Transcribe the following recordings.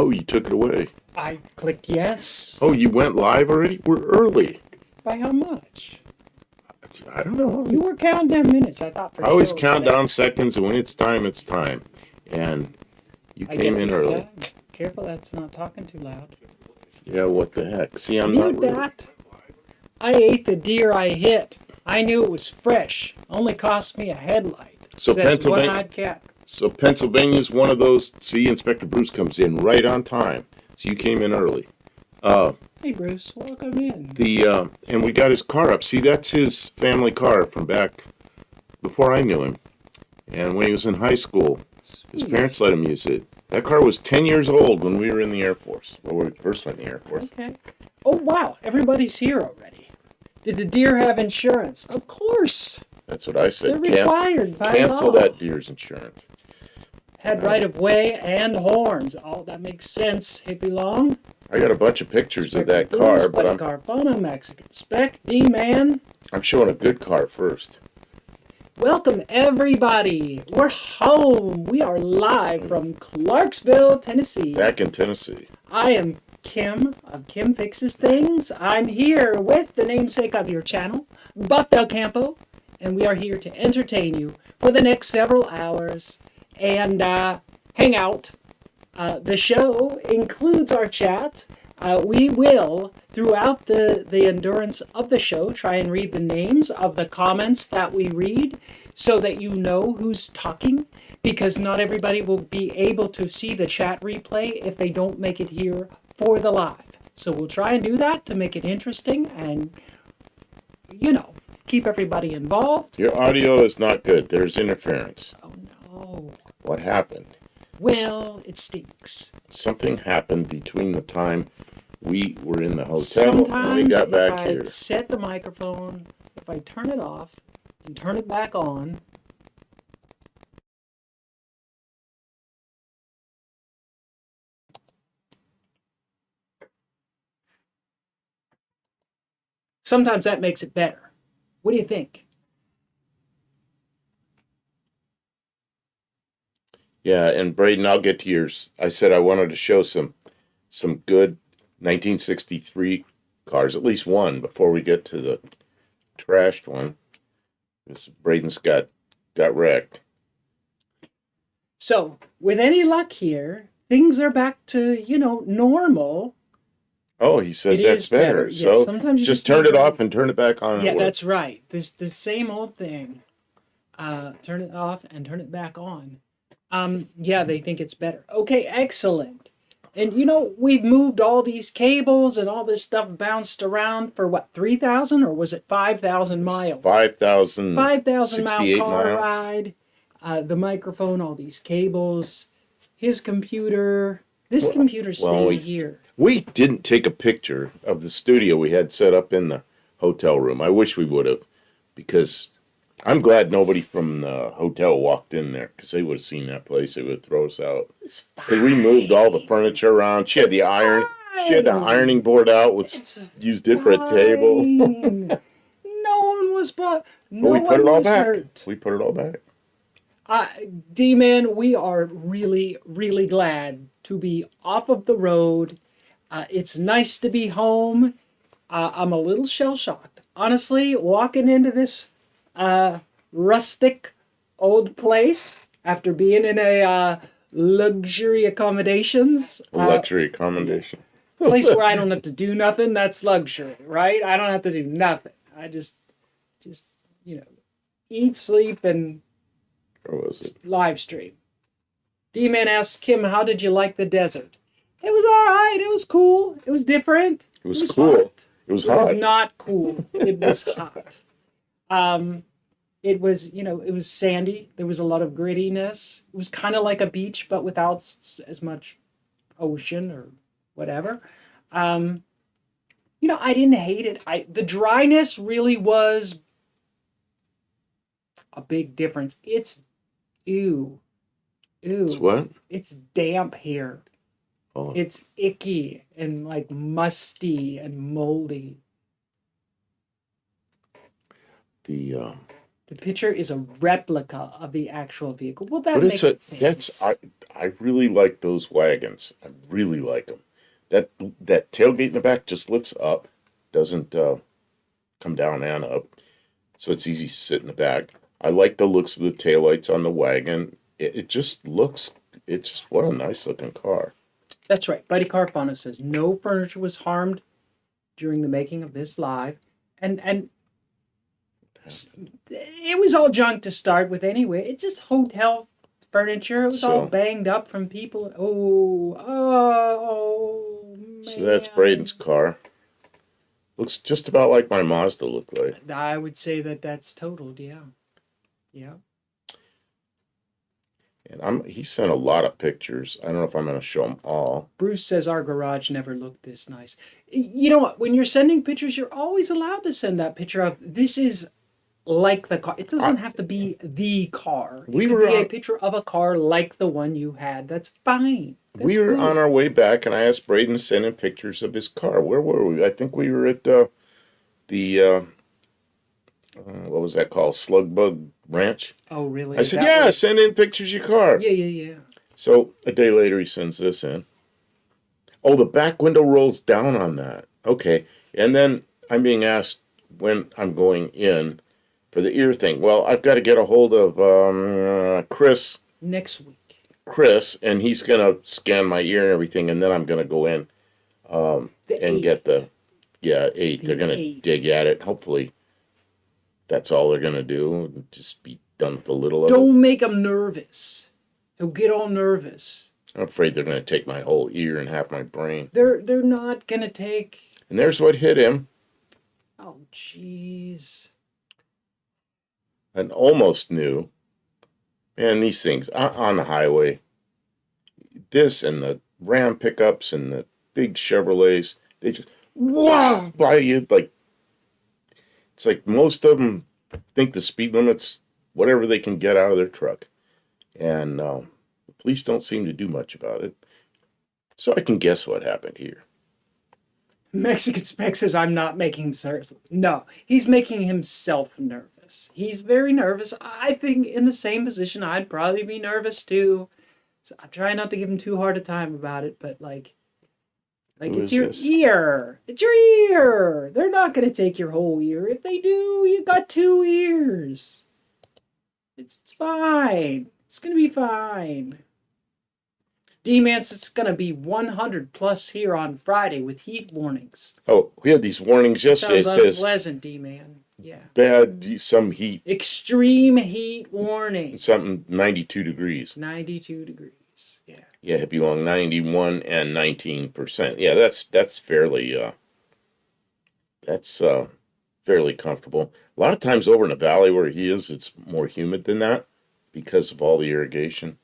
Oh, you took it away. I clicked yes. Oh, you went live already? We're early. By how much? I don't know. You were counting down minutes. I thought for I always sure count today. down seconds, and when it's time, it's time. And you I came guess in it's early. that. Careful, that's not talking too loud. Yeah, what the heck? See, I'm Mute not ready. that. I ate the deer I hit. I knew it was fresh. Only cost me a headlight. So Says Pennsylvania. one-eyed cat. So Pennsylvania's one of those. See, Inspector Bruce comes in right on time. So you came in early. Hey, Bruce, welcome in. And we got his car up. See, that's his family car from back before I knew him. And when he was in high school, his Sweet. parents let him use it. That car was 10 years old when we were in the Air Force. Well, we first went in the Air Force. Okay. Oh, wow. Everybody's here already. Did the deer have insurance? Of course. That's what I said. They're required by Cancel law. that deer's insurance. Had right of way and horns. Oh, that makes sense. Hippie Long. I got a bunch of pictures of that Bruce, car, but Buddy Carpona, Mexican Spec, D-Man. I'm showing a good car first. Welcome, everybody. We're home. We are live from Clarksville, Tennessee. Back in Tennessee. I am Kim of Kim Fixes Things. I'm here with the namesake of your channel, Buff Del Campo, and we are here to entertain you for the next several hours and hang out. The show includes our chat. We will, throughout the endurance of the show, try and read the names of the comments that we read so that you know who's talking, because not everybody will be able to see the chat replay if they don't make it here for the live. So we'll try and do that to make it interesting and, you know, keep everybody involved. Your audio is not good. There's interference. Oh, no. What happened? Well, it stinks. Something happened between the time we were in the hotel and we got back if here. I set the microphone, if I turn it off and turn it back on, sometimes that makes it better. What do you think? Yeah, and Braden, I'll get to yours. I said I wanted to show some good 1963 cars, at least one, before we get to the trashed one. This Braden's got wrecked. So, with any luck here, things are back to, normal. Oh, he says It that's is better. Yes, So sometimes you just turn need it off and turn it back on. And Yeah, it works. that's right. The same old thing. Turn it off and turn it back on. Yeah, they think it's better. Okay, excellent. And we've moved all these cables and all this stuff bounced around for what, 3,000 or was it 5,000 miles? 5,000. 5,000 mile 68 car miles. ride. The microphone, all these cables, his computer. This computer stayed here. We didn't take a picture of the studio we had set up in the hotel room. I wish we would have, because I'm glad nobody from the hotel walked in there, because they would have seen that place. They would throw us out. Because we moved all the furniture around. She had the iron. She had the ironing board out. Used it for a table. No one was but we put it all back. Hurt. We put it all back. D-Man, we are really, really glad to be off of the road. It's nice to be home. I'm a little shell-shocked. Honestly, walking into this rustic old place after being in a luxury accommodations. Luxury accommodation. Place where I don't have to do nothing, that's luxury, right? I don't have to do nothing. I just eat, sleep, and Or was it? live stream. D-Man asks Kim, how did you like the desert? It was all right. It was cool. It was different. It was cool. Hot. It was It hot. was not cool. It was hot. It was, it was sandy. There was a lot of grittiness. It was kind of like a beach, but without as much ocean or whatever. I didn't hate it. The dryness really was a big difference. It's ew. It's what? It's damp here. Oh. It's icky and like musty and moldy. The The picture is a replica of the actual vehicle. Well, that But makes sense. I really like those wagons. I really like them. That tailgate in the back just lifts up, doesn't come down and up, so it's easy to sit in the back. I like the looks of the taillights on the wagon. It just looks. It's just what a nice looking car. That's right. Buddy Carfano says no furniture was harmed during the making of this live, and it was all junk to start with anyway. It's just hotel furniture. It was all So banged up from people. Oh, so that's man. Braden's car. Looks just about like my Mazda looked like. I would say that that's totaled. Yeah, yeah. And he sent a lot of pictures. I don't know if I'm going to show them all. Bruce says our garage never looked this nice. You know what? When you're sending pictures, you're always allowed to send that picture of this is like the car. It doesn't have to be the car. It could be a picture of a car like the one you had. That's fine. We were on our way back, and I asked Braden to send in pictures of his car. Where were we? I think we were at the what was that called? Slug Bug Ranch. Oh, really? I said, yeah, send in pictures of your car. Yeah. So a day later, he sends this in. Oh, the back window rolls down on that. Okay. And then I'm being asked when I'm going in for the ear thing. Well, I've got to get a hold of Chris. Next week. Chris, and he's going to scan my ear and everything, and then I'm going to go in and get the 8. They're going to dig at it. Hopefully that's all they're going to do. Just be done with a little of it. Don't make him nervous. He'll get all nervous. I'm afraid they're going to take my whole ear and half my brain. They're not going to take... And there's what hit him. Oh, jeez. An almost new. And these things on the highway, this and the Ram pickups and the big Chevrolets, they just wow by you like it's like most of them think the speed limit's whatever they can get out of their truck, and the police don't seem to do much about it. So I can guess what happened here. Mexican Spec says I'm not making him serious. No, he's making himself nervous. He's very nervous. I think in the same position, I'd probably be nervous too. So I'm trying not to give him too hard a time about it, but like it's your ear. It's your ear. They're not going to take your whole ear. If they do, you got 2 ears. It's fine. It's going to be fine. D-Man says it's going to be 100 plus here on Friday with heat warnings. Oh, we had these warnings yesterday. Sounds unpleasant, D-Man. Yeah. Bad, some heat. Extreme heat warning. Something 92 degrees. 92 degrees. Yeah. Yeah, it belong 91 and 19%. Yeah, that's fairly fairly comfortable. A lot of times over in the valley where he is, it's more humid than that because of all the irrigation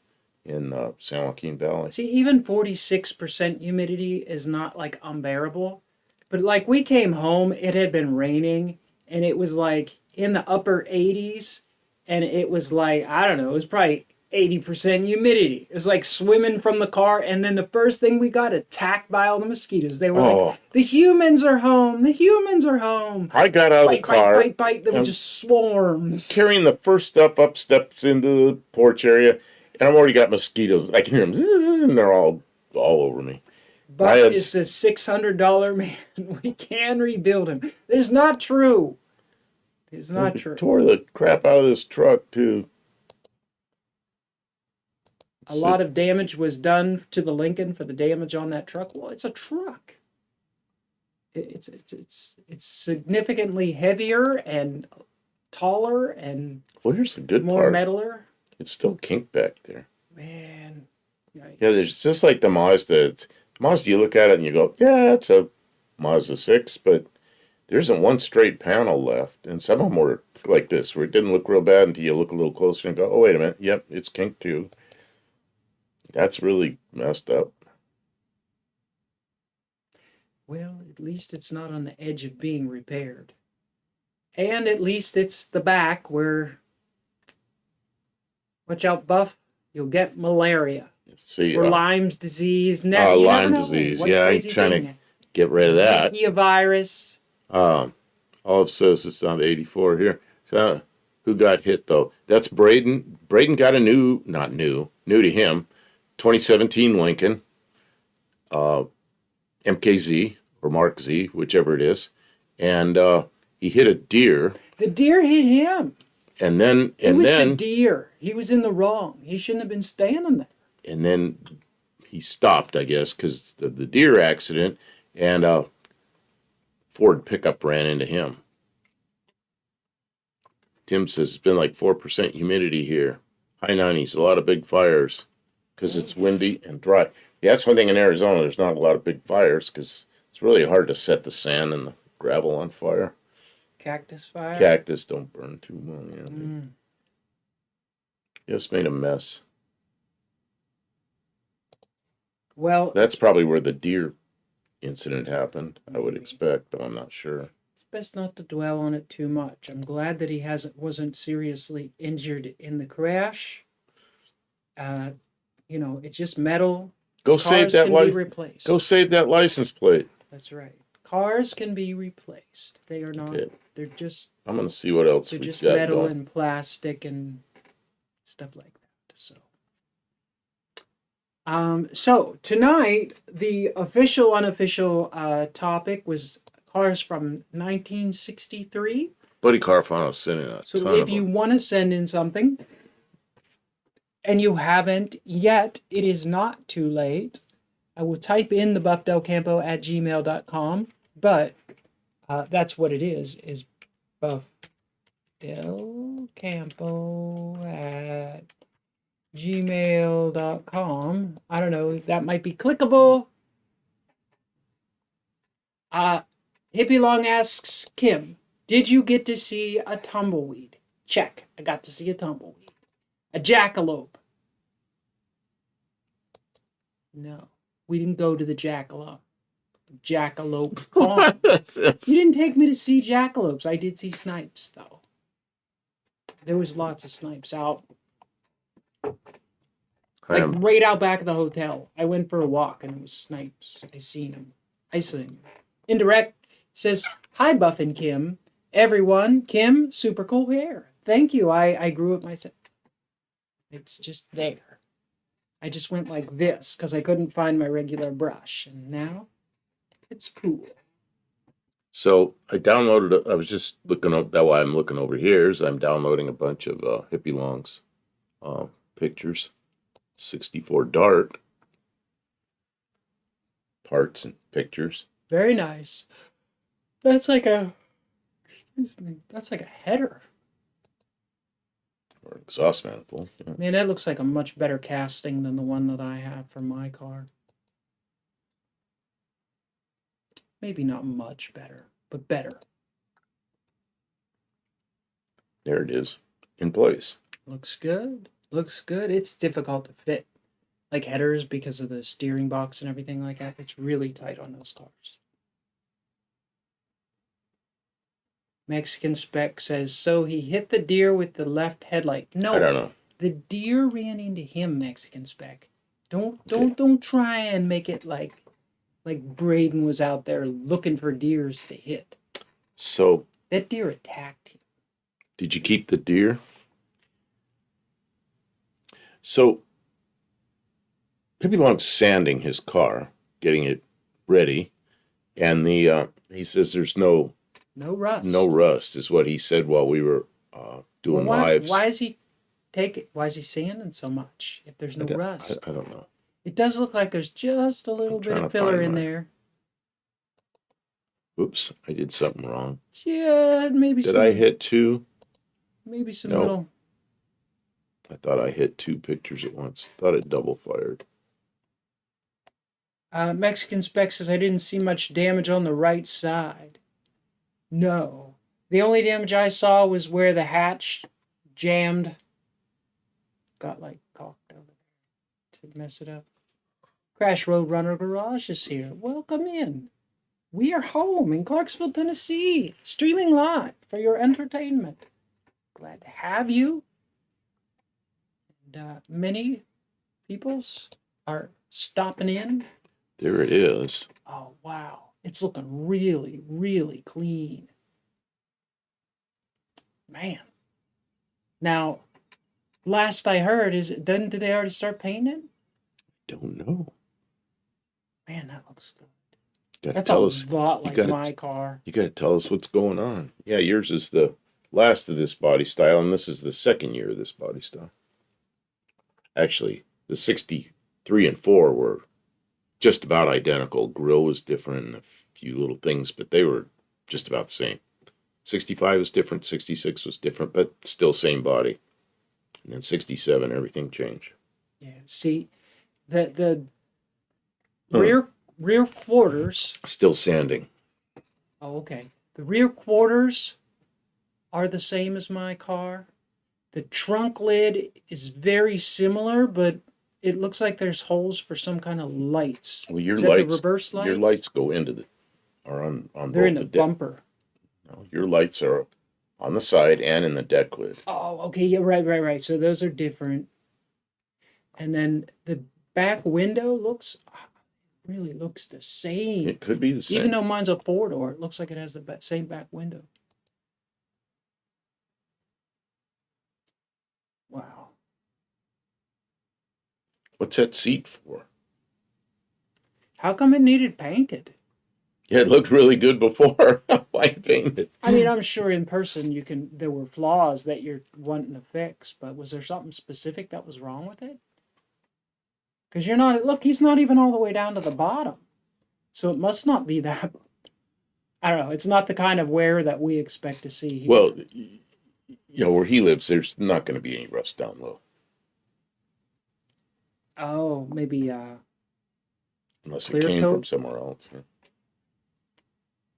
in San Joaquin Valley. See, even 46% humidity is not like unbearable. But like we came home, it had been raining and it was like in the upper 80s and it was like, I don't know, it was probably 80% humidity. It was like swimming from the car, and then the first thing we got attacked by all the mosquitoes. They were like, the humans are home. The humans are home. I got out of the car. Bite. There were just swarms. Carrying the first stuff up steps into the porch area, and I've already got mosquitoes. I can hear them, and they're all over me. Buck is the $600 man. We can rebuild him. It's not true. It's not true. Tore the crap out of this truck, too. A lot of damage was done to the Lincoln for the damage on that truck. Well, it's a truck. It's significantly heavier and taller and here's the good more part. metaler. It's still kinked back there. Man. Yikes. Yeah, there's just like the Mazda. Mazda, you look at it and you go, yeah, it's a Mazda 6, but there isn't one straight panel left. And some of them were like this, where it didn't look real bad until you look a little closer and go, oh, wait a minute. Yep, it's kinked too. That's really messed up. Well, at least it's not on the edge of being repaired. And at least it's the back where, watch out, Buff, you'll get malaria. See, or Lyme's disease. Lyme disease. Yeah, I'm trying to get rid of that. Virus. Olive says it's on 84 here. So, who got hit though. That's Braden. Braden got a new to him, 2017 Lincoln, MKZ or Mark Z, whichever it is, and he hit a deer. The deer hit him. And then the deer. He was in the wrong. He shouldn't have been standing there. And then he stopped, I guess, because of the deer accident, and a Ford pickup ran into him. Tim says it's been like 4% humidity here. High 90s, a lot of big fires because it's windy and dry. Yeah, that's one thing in Arizona. There's not a lot of big fires because it's really hard to set the sand and the gravel on fire. Cactus fire? Cactus don't burn too well. Yeah. Just made a mess. Well, that's probably where the deer incident happened, I would expect, but I'm not sure. It's best not to dwell on it too much. I'm glad that he wasn't seriously injured in the crash. It's just metal. Go save that replaced. Go save that license plate. That's right. Cars can be replaced. They are not. Okay. They're just. I'm gonna see what else. They're just metal and plastic and stuff like that. So tonight the official unofficial topic was cars from 1963. Buddy Carfano sending a So if you want to send in something and you haven't yet, it is not too late. I will type in the buffdelcampo@gmail.com, but that's what it is buffdelcampo@gmail.com. I don't know, that might be clickable. Hippie Long asks Kim, did you get to see a tumbleweed? Check. I got to see a tumbleweed. A jackalope. No, we didn't go to the jackalope farm. You didn't take me to see jackalopes. I did see snipes, though. There was lots of snipes out. Right out back of the hotel. I went for a walk and it was snipes. I seen them. Indirect says, hi, Buff and Kim. Everyone, Kim, super cool hair. Thank you. I grew it myself. It's just there. I just went like this because I couldn't find my regular brush. And now it's cool. So I downloaded it. I was just looking up. That's why I'm looking over here. Is I'm downloading a bunch of Hippie Long's pictures. 64 Dart parts and pictures. Very nice. That's like a header. Or exhaust manifold. Yeah. Man, that looks like a much better casting than the one that I have for my car. Maybe not much better, but better. There it is, in place. Looks good. Looks good. It's difficult to fit like headers because of the steering box and everything like that. It's really tight on those cars. Mexican Spec says, so he hit the deer with the left headlight. No, I don't know. The deer ran into him, Mexican Spec. Don't try and make it like Braden was out there looking for deers to hit. So that deer attacked him. Did you keep the deer? So Hippie Long's sanding his car, getting it ready, and he says there's no rust. No rust is what he said while we were doing lives. Why is he sanding so much if there's no rust? I don't know. It does look like there's just a little bit of filler in there. Oops, I did something wrong. Yeah, maybe. Did I hit two? Maybe some little. I thought I hit two pictures at once. Thought it double fired. Mexican Spec says I didn't see much damage on the right side. No. The only damage I saw was where the hatch jammed. Got like cocked over there to mess it up. Crash Road Runner Garage is here. Welcome in. We are home in Clarksville, Tennessee, streaming live for your entertainment. Glad to have you. And many peoples are stopping in. There it is. Oh, wow. It's looking really, really clean. Man. Now, last I heard, did they already start painting it? Don't know. Man, that looks good. Gotta That's a tell us. lot You like gotta my car. you gotta tell us what's going on. Yeah, yours is the last of this body style, and this is the second year of this body style. Actually, the 63 and 4 were just about identical. Grill was different and a few little things, but they were just about the same. 65 was different, 66 was different, but still same body. And then 67, everything changed. Yeah. See, the Hmm. rear quarters. Still sanding. Oh, okay. The rear quarters are the same as my car. The trunk lid is very similar, but it looks like there's holes for some kind of lights. Well, Is that the reverse lights? your lights go into are on They're both in the deck. bumper. No, your lights are on the side and in the deck lid. Oh, okay. Yeah, right. So those are different. And then the back window really looks the same. It could be the same. Even though mine's a four-door, it looks like it has the same back window. Wow. What's that seat for? How come it needed painted? Yeah, it looked really good before. Why paint it? I mean, I'm sure in person there were flaws that you're wanting to fix, but was there something specific that was wrong with it? Because he's not even all the way down to the bottom. So it must not be that, I don't know, it's not the kind of wear that we expect to see here. Well, where he lives, there's not going to be any rust down low. Oh, maybe, Unless clear it came coat? from somewhere else.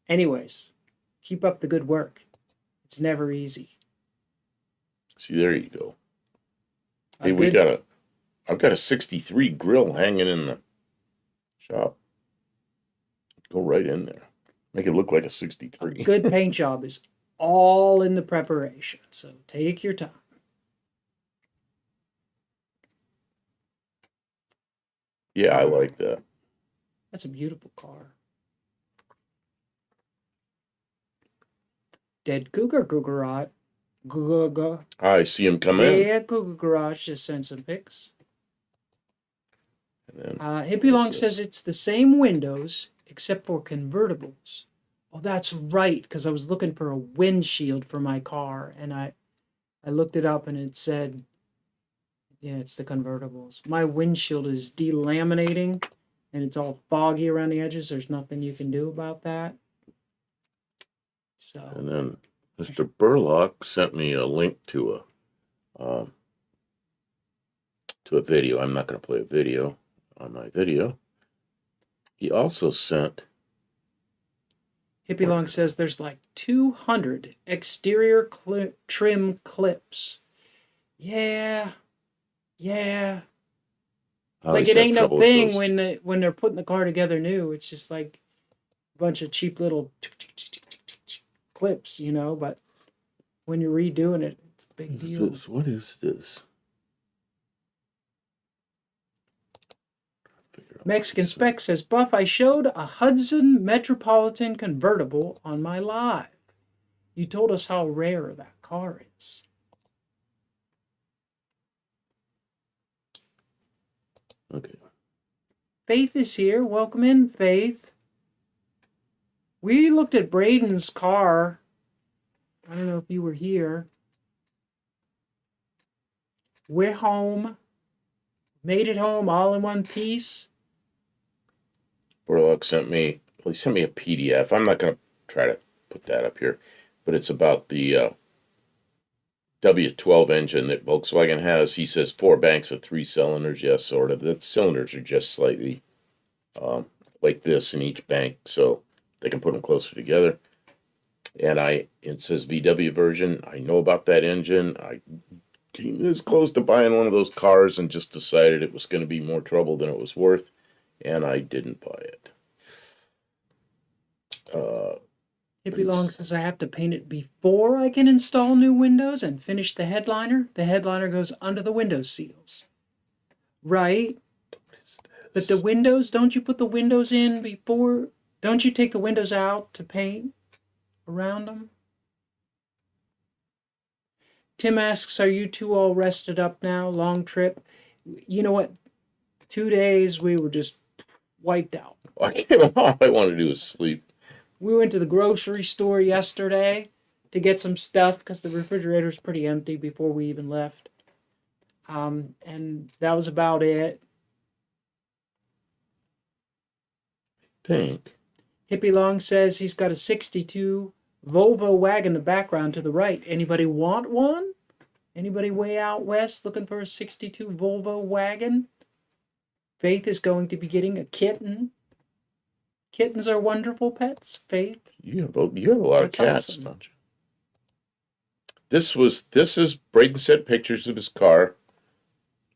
Anyways, keep up the good work. It's never easy. See, there you go. Hey, I've got a 63 grill hanging in the shop. Go right in there. Make it look like a A 63. good paint job is all in the preparation, so take your time. Yeah, I like that. That's a beautiful car. Dead Cougar Garage. I see him come in. Yeah, Cougar Garage just sent some pics. And then, Hippie Long says it's the same windows except for convertibles. Oh, that's right, because I was looking for a windshield for my car, and I looked it up and it said, yeah, it's the convertibles. My windshield is delaminating and it's all foggy around the edges. There's nothing you can do about that. So. and then Mr. Burlock sent me a link to a video. I'm not going to play a video on my video. He also sent. Hippie Long says there's like 200 exterior trim clips. Yeah. Like it ain't no thing when they're putting the car together new. It's just like a bunch of cheap little clips, but when you're redoing it, it's a big deal. What is this? Mexican Spec says, Buff, I showed a Hudson Metropolitan convertible on my live. You told us how rare that car is. Okay. Faith is here. Welcome in, Faith. We looked at Braden's car. I don't know if you were here. We're home. Made it home all in one piece. Burlock sent me a PDF. I'm not going to try to put that up here, but it's about the W12 engine that Volkswagen has. He says 4 banks of 3 cylinders. Yes, sort of. The cylinders are just slightly like this in each bank, so they can put them closer together. And it says VW version. I know about that engine. I came this close to buying one of those cars and just decided it was going to be more trouble than it was worth, and I didn't buy it. Hippie Long says I have to paint it before I can install new windows and finish the headliner. The headliner goes under the window seals. Right? But the windows, don't you put the windows in before? Don't you take the windows out to paint around them? Tim asks, are you two all rested up now? Long trip? You know what? 2 days we were just wiped out. All I want to do is sleep. We went to the grocery store yesterday to get some stuff because the refrigerator's pretty empty before we even left. And that was about it. Think. Hippie Long says he's got a 62 Volvo wagon in the background to the right. Anybody want one? Anybody way out west looking for a 62 Volvo wagon? Faith is going to be getting a kitten. Kittens are wonderful pets, Faith. You have a lot That's of cats, awesome. don't you? This is Braden sent pictures of his car,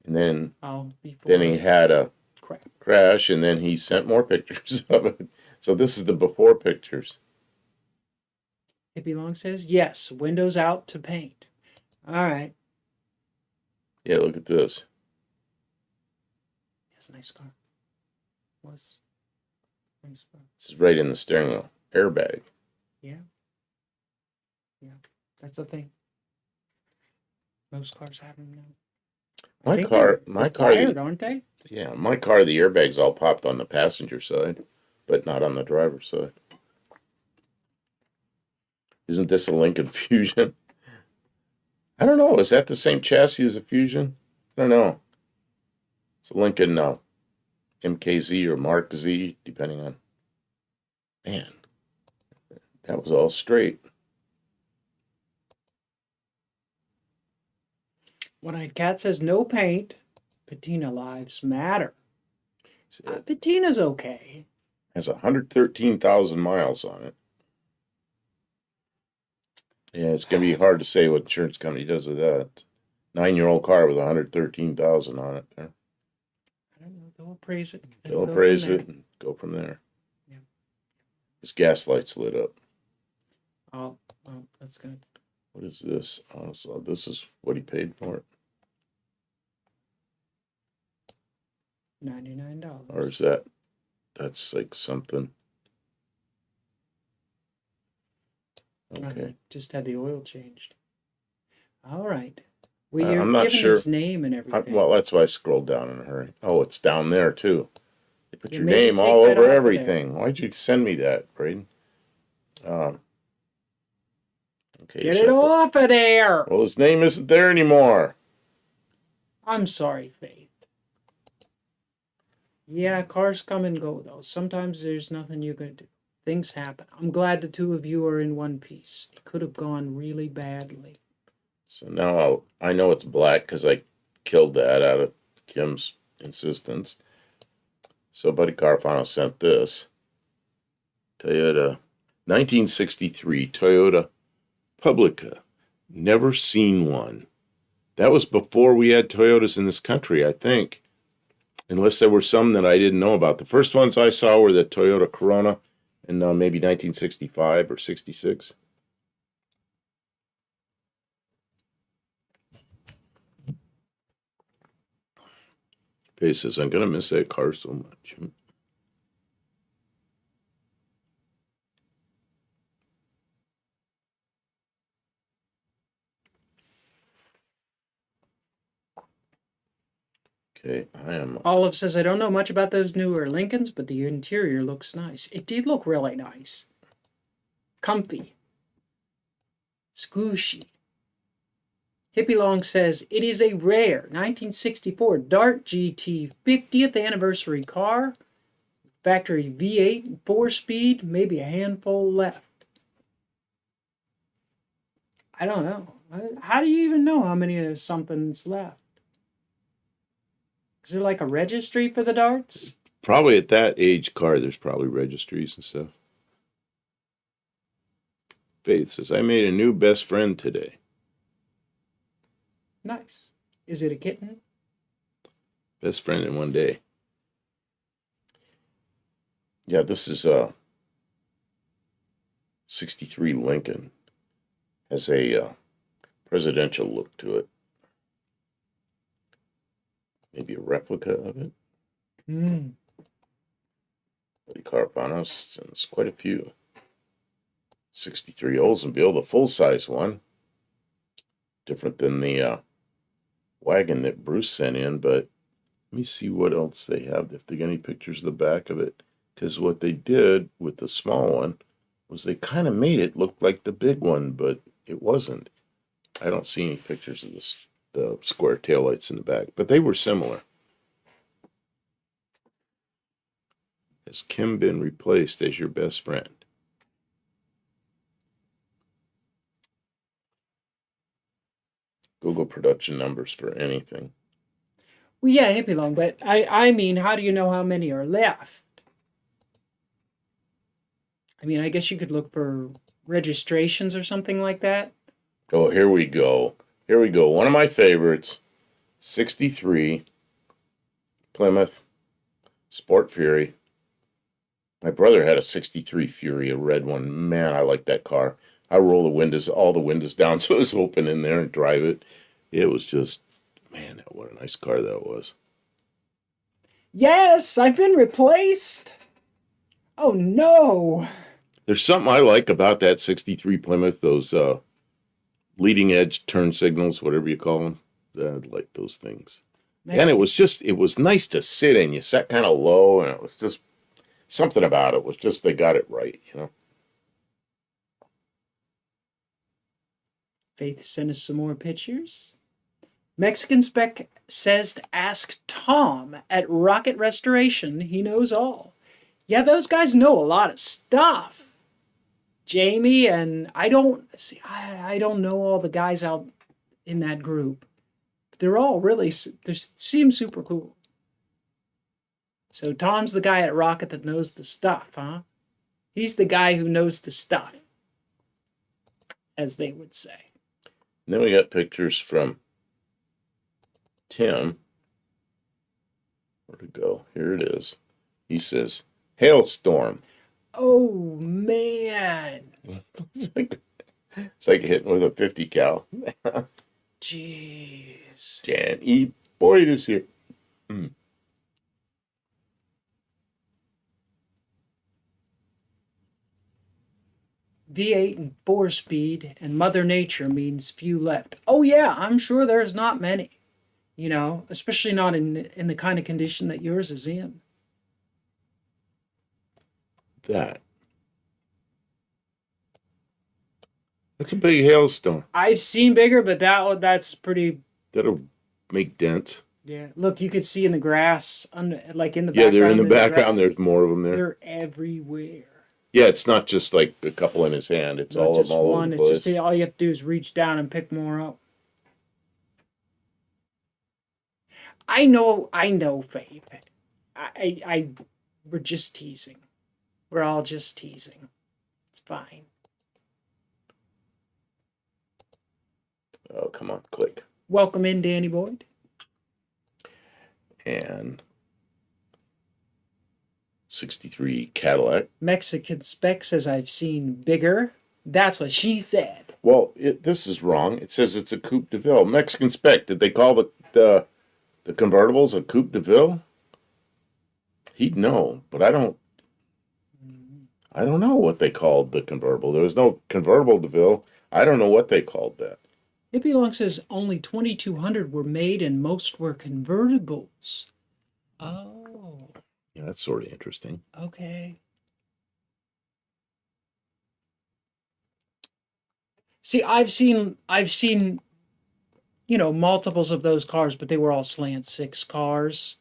and then he had a crash, and then he sent more pictures of it. So this is the before pictures. Hippie Long says, yes, windows out to paint. All right. Yeah, look at this. It's a nice car. Nice car. This is right in the steering wheel. Airbag. Yeah. Yeah, that's the thing. Most cars have them now. My car, aren't they? Yeah, my car, the airbags all popped on the passenger side, but not on the driver's side. Isn't this a Lincoln Fusion? I don't know. Is that the same chassis as a Fusion? I don't know. It's a Lincoln MKZ or Mark Z, depending on. Man, that was all straight. One-Eyed Cat says no paint. Patina lives matter. Patina's okay. Has 113,000 miles on it. Yeah, it's going to be hard to say what insurance company does with that. 9-year-old car with 113,000 on it. I don't know. They'll appraise it. They'll appraise it and go from there. Yeah. His gas lights lit up. Oh, that's good. What is this? Oh, so this is what he paid for it. $99. Or is that's like something. Okay. Just had the oil changed. All right. Well, you're I'm not giving sure. his name and everything. Well, that's why I scrolled down in a hurry. Oh, it's down there too. They put your maybe name take all that over off everything. Why'd you send me that, Braden? Okay. Get it off of there. Well, his name isn't there anymore. I'm sorry, Faith. Yeah, cars come and go, though. Sometimes there's nothing you can do. Things happen. I'm glad the two of you are in one piece. It could have gone really badly. So now I know it's black because I killed that out of Kim's insistence. So Buddy Carfano sent this. Toyota, 1963 Toyota Publica. Never seen one. That was before we had Toyotas in this country, I think. Unless there were some that I didn't know about. The first ones I saw were the Toyota Corona in maybe 1965 or 66. Faye says, I'm going to miss that car so much. Okay, I am. Olive says, I don't know much about those newer Lincolns, but the interior looks nice. It did look really nice. Comfy. Squishy. Hippie Long says, it is a rare 1964 Dart GT 50th anniversary car. Factory V8, 4-speed, maybe a handful left. I don't know. How do you even know how many of something's left? Is there like a registry for the darts? Probably at that age car, there's probably registries and stuff. Faith says, I made a new best friend today. Nice. Is it a kitten? Best friend in one day. Yeah, this is a 63 Lincoln. Has a presidential look to it. Maybe a replica of it. Hmm. Buddy Carfano sends quite a few. 63 Oldsmobile, the full-size one. different than the wagon that Bruce sent in, but let me see what else they have, if they got any pictures of the back of it. Because what they did with the small one was they kind of made it look like the big one, but it wasn't. I don't see any pictures of the square taillights in the back, but they were similar. Has Kim been replaced as your best friend? Google production numbers for anything. Well, yeah, hippie long, but I mean, how do you know how many are left? I mean, I guess you could look for registrations or something like that. Oh, here we go. Here we go. One of my favorites, 63 Plymouth Sport Fury. My brother had a 63 Fury, a red one. Man, I like that car. I roll the windows, all the windows down so it was open in there and drive it. It was just, man, what a nice car that was. Yes, I've been replaced. Oh no. There's something I like about that 63 Plymouth, those leading edge turn signals, whatever you call them. I like those things. And it was nice to sit in. You sat kind of low, and it was just something about it was just, they got it right, you know. Faith sent us some more pictures. Mexican Spec says to ask Tom at Rocket Restoration. He knows all. Yeah, those guys know a lot of stuff. Jamie and I don't know all the guys out in that group. They're all really, they seem super cool. So Tom's the guy at Rocket that knows the stuff, huh? He's the guy who knows the stuff, as they would say. And then we got pictures from Tim. Where'd it go? Here it is. He says, hailstorm. Oh, man. It's like hitting with a 50 cal. Jeez. Dan E. Boyd is here. V8 and 4-speed, and Mother Nature means few left. Oh yeah, I'm sure there's not many. You know, especially not in the kind of condition that yours is in. That's a big hailstone. I've seen bigger, but that's pretty. That'll make dents. Yeah, look, you could see in the grass, like in the Yeah, background. they're in the background. There's more of them there. They're everywhere. Yeah, it's not just like a couple in his hand. It's Not all just of them all one. over the It's place. just all you have to do is reach down and pick more up. I know, Faith. We're just teasing. We're all just teasing. It's fine. Oh, come on, click. Welcome in, Danny Boyd. And 63 Cadillac. Mexican Spec says I've seen bigger. That's what she said. Well, this is wrong. It says it's a Coupe de Ville. Mexican Spec. Did they call the convertibles a Coupe de Ville? He'd know, but I don't know what they called the convertible. There was no convertible de Ville. I don't know what they called that. Hippie Long says only 2,200 were made and most were convertibles. Oh. Yeah, that's sort of interesting. Okay. See, I've seen, multiples of those cars, but they were all slant six cars,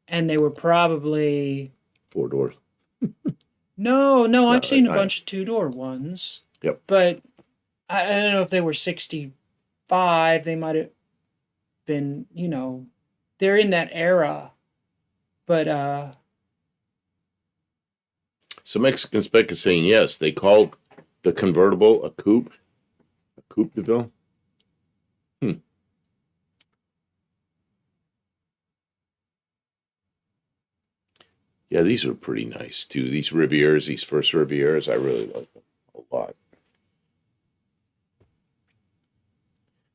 and they were probably 4 doors. No, I've seen a bunch of 2-door ones. Yep. But I don't know if they were 65. They might have been, they're in that era. But So Mexican Spec is saying yes, they called the convertible a Coupe de Ville. Yeah, these are pretty nice too. These Rivieras, these first Rivieras, I really like them a lot.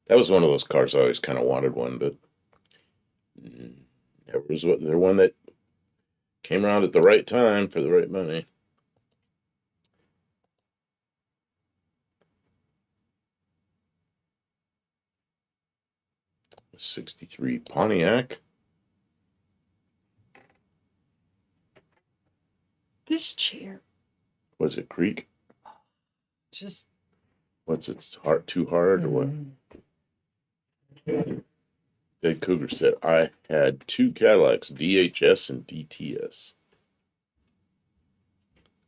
That was one of those cars I always kind of wanted one, but never was the one that came around at the right time for the right money. 63 Pontiac. This chair Was it Creek? just. What's it? Too hard or what? Ed Cougar said I had 2 Cadillacs, DHS and DTS.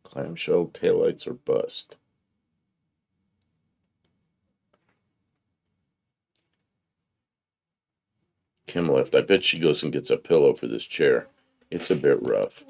Clamshell taillights are bust. Kim left. I bet she goes and gets a pillow for this chair. It's a bit rough.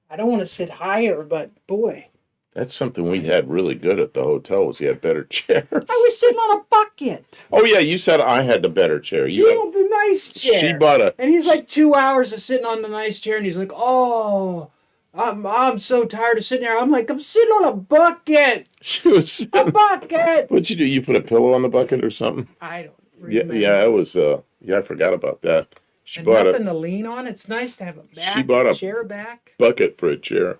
I don't want to sit higher, but boy. That's something we had really good at the hotel was you had better chairs. I was sitting on a bucket. Oh yeah, you said I had the better chair. You know, the nice chair. She bought a. And he's like 2 hours of sitting on the nice chair, and he's like, "Oh, I'm so tired of sitting here." I'm like, "I'm sitting on a bucket." She was. A bucket. What'd you do? You put a pillow on the bucket or something? I don't remember. Yeah, it was. Yeah, I forgot about that. She and bought nothing to lean on. It's nice to have a back. She bought a chair back. bucket for a chair.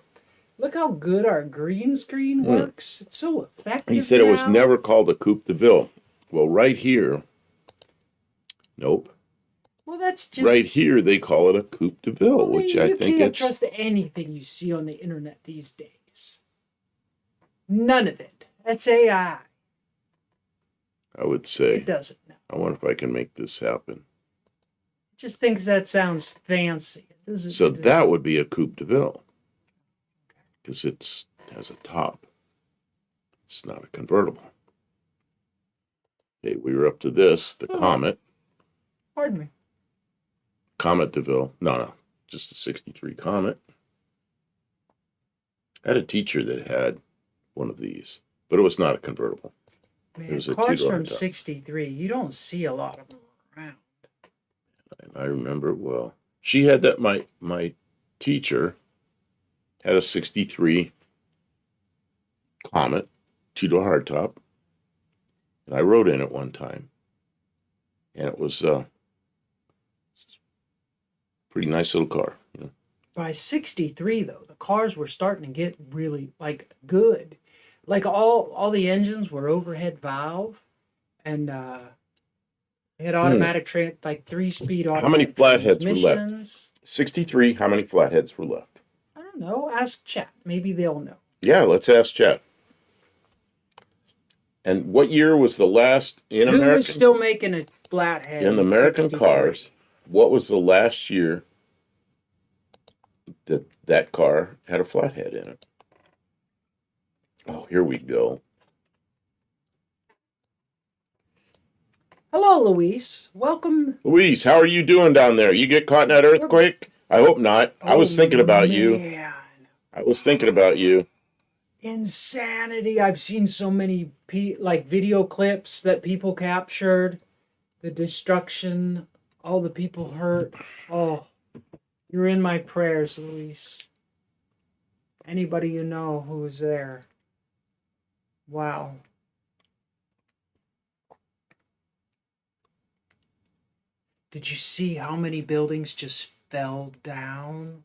Look how good our green screen works. It's so effective. He said it was never called a Coupe de Ville. Well, right here. Nope. Well, that's just right here. They call it a Coupe de Ville, which I think you can't it's. trust anything you see on the internet these days. None of it. That's AI. I would say. It doesn't know. I wonder if I can make this happen. It just thinks that sounds fancy. It doesn't. So that would be a Coupe de Ville. Because it has a top. It's not a convertible. Okay, we were up to this, the Comet. Pardon me. Comet de Ville. No, just a 63 Comet. I had a teacher that had one of these, but it was not a convertible. Man, it was a cars two-door from top. 63, you don't see a lot of them around. And I remember it well. She had that, my teacher had a 63 Comet, 2-door hardtop, and I rode in it one time. And it was a pretty nice little car. You know? By 63, though, the cars were starting to get really, good. Like, all the engines were overhead valve, and they had automatic, 3-speed automatic. How many flatheads were left? transmissions. 63, how many flatheads were left? I don't know. Ask chat. Maybe they'll know. Yeah, let's ask Chat. And what year was the last in Who American? was still making a flathead? In American 63? cars, what was the last year that car had a flathead in it? Oh, here we go. Hello, Luis. Welcome. Luis, how are you doing down there? You get caught in that earthquake? I hope not. I was thinking about you. Man. I was thinking about you. Insanity. I've seen so many video clips that people captured. The destruction, all the people hurt. Oh, you're in my prayers, Luis. Anybody you know who's there. Wow. Did you see how many buildings just fell down?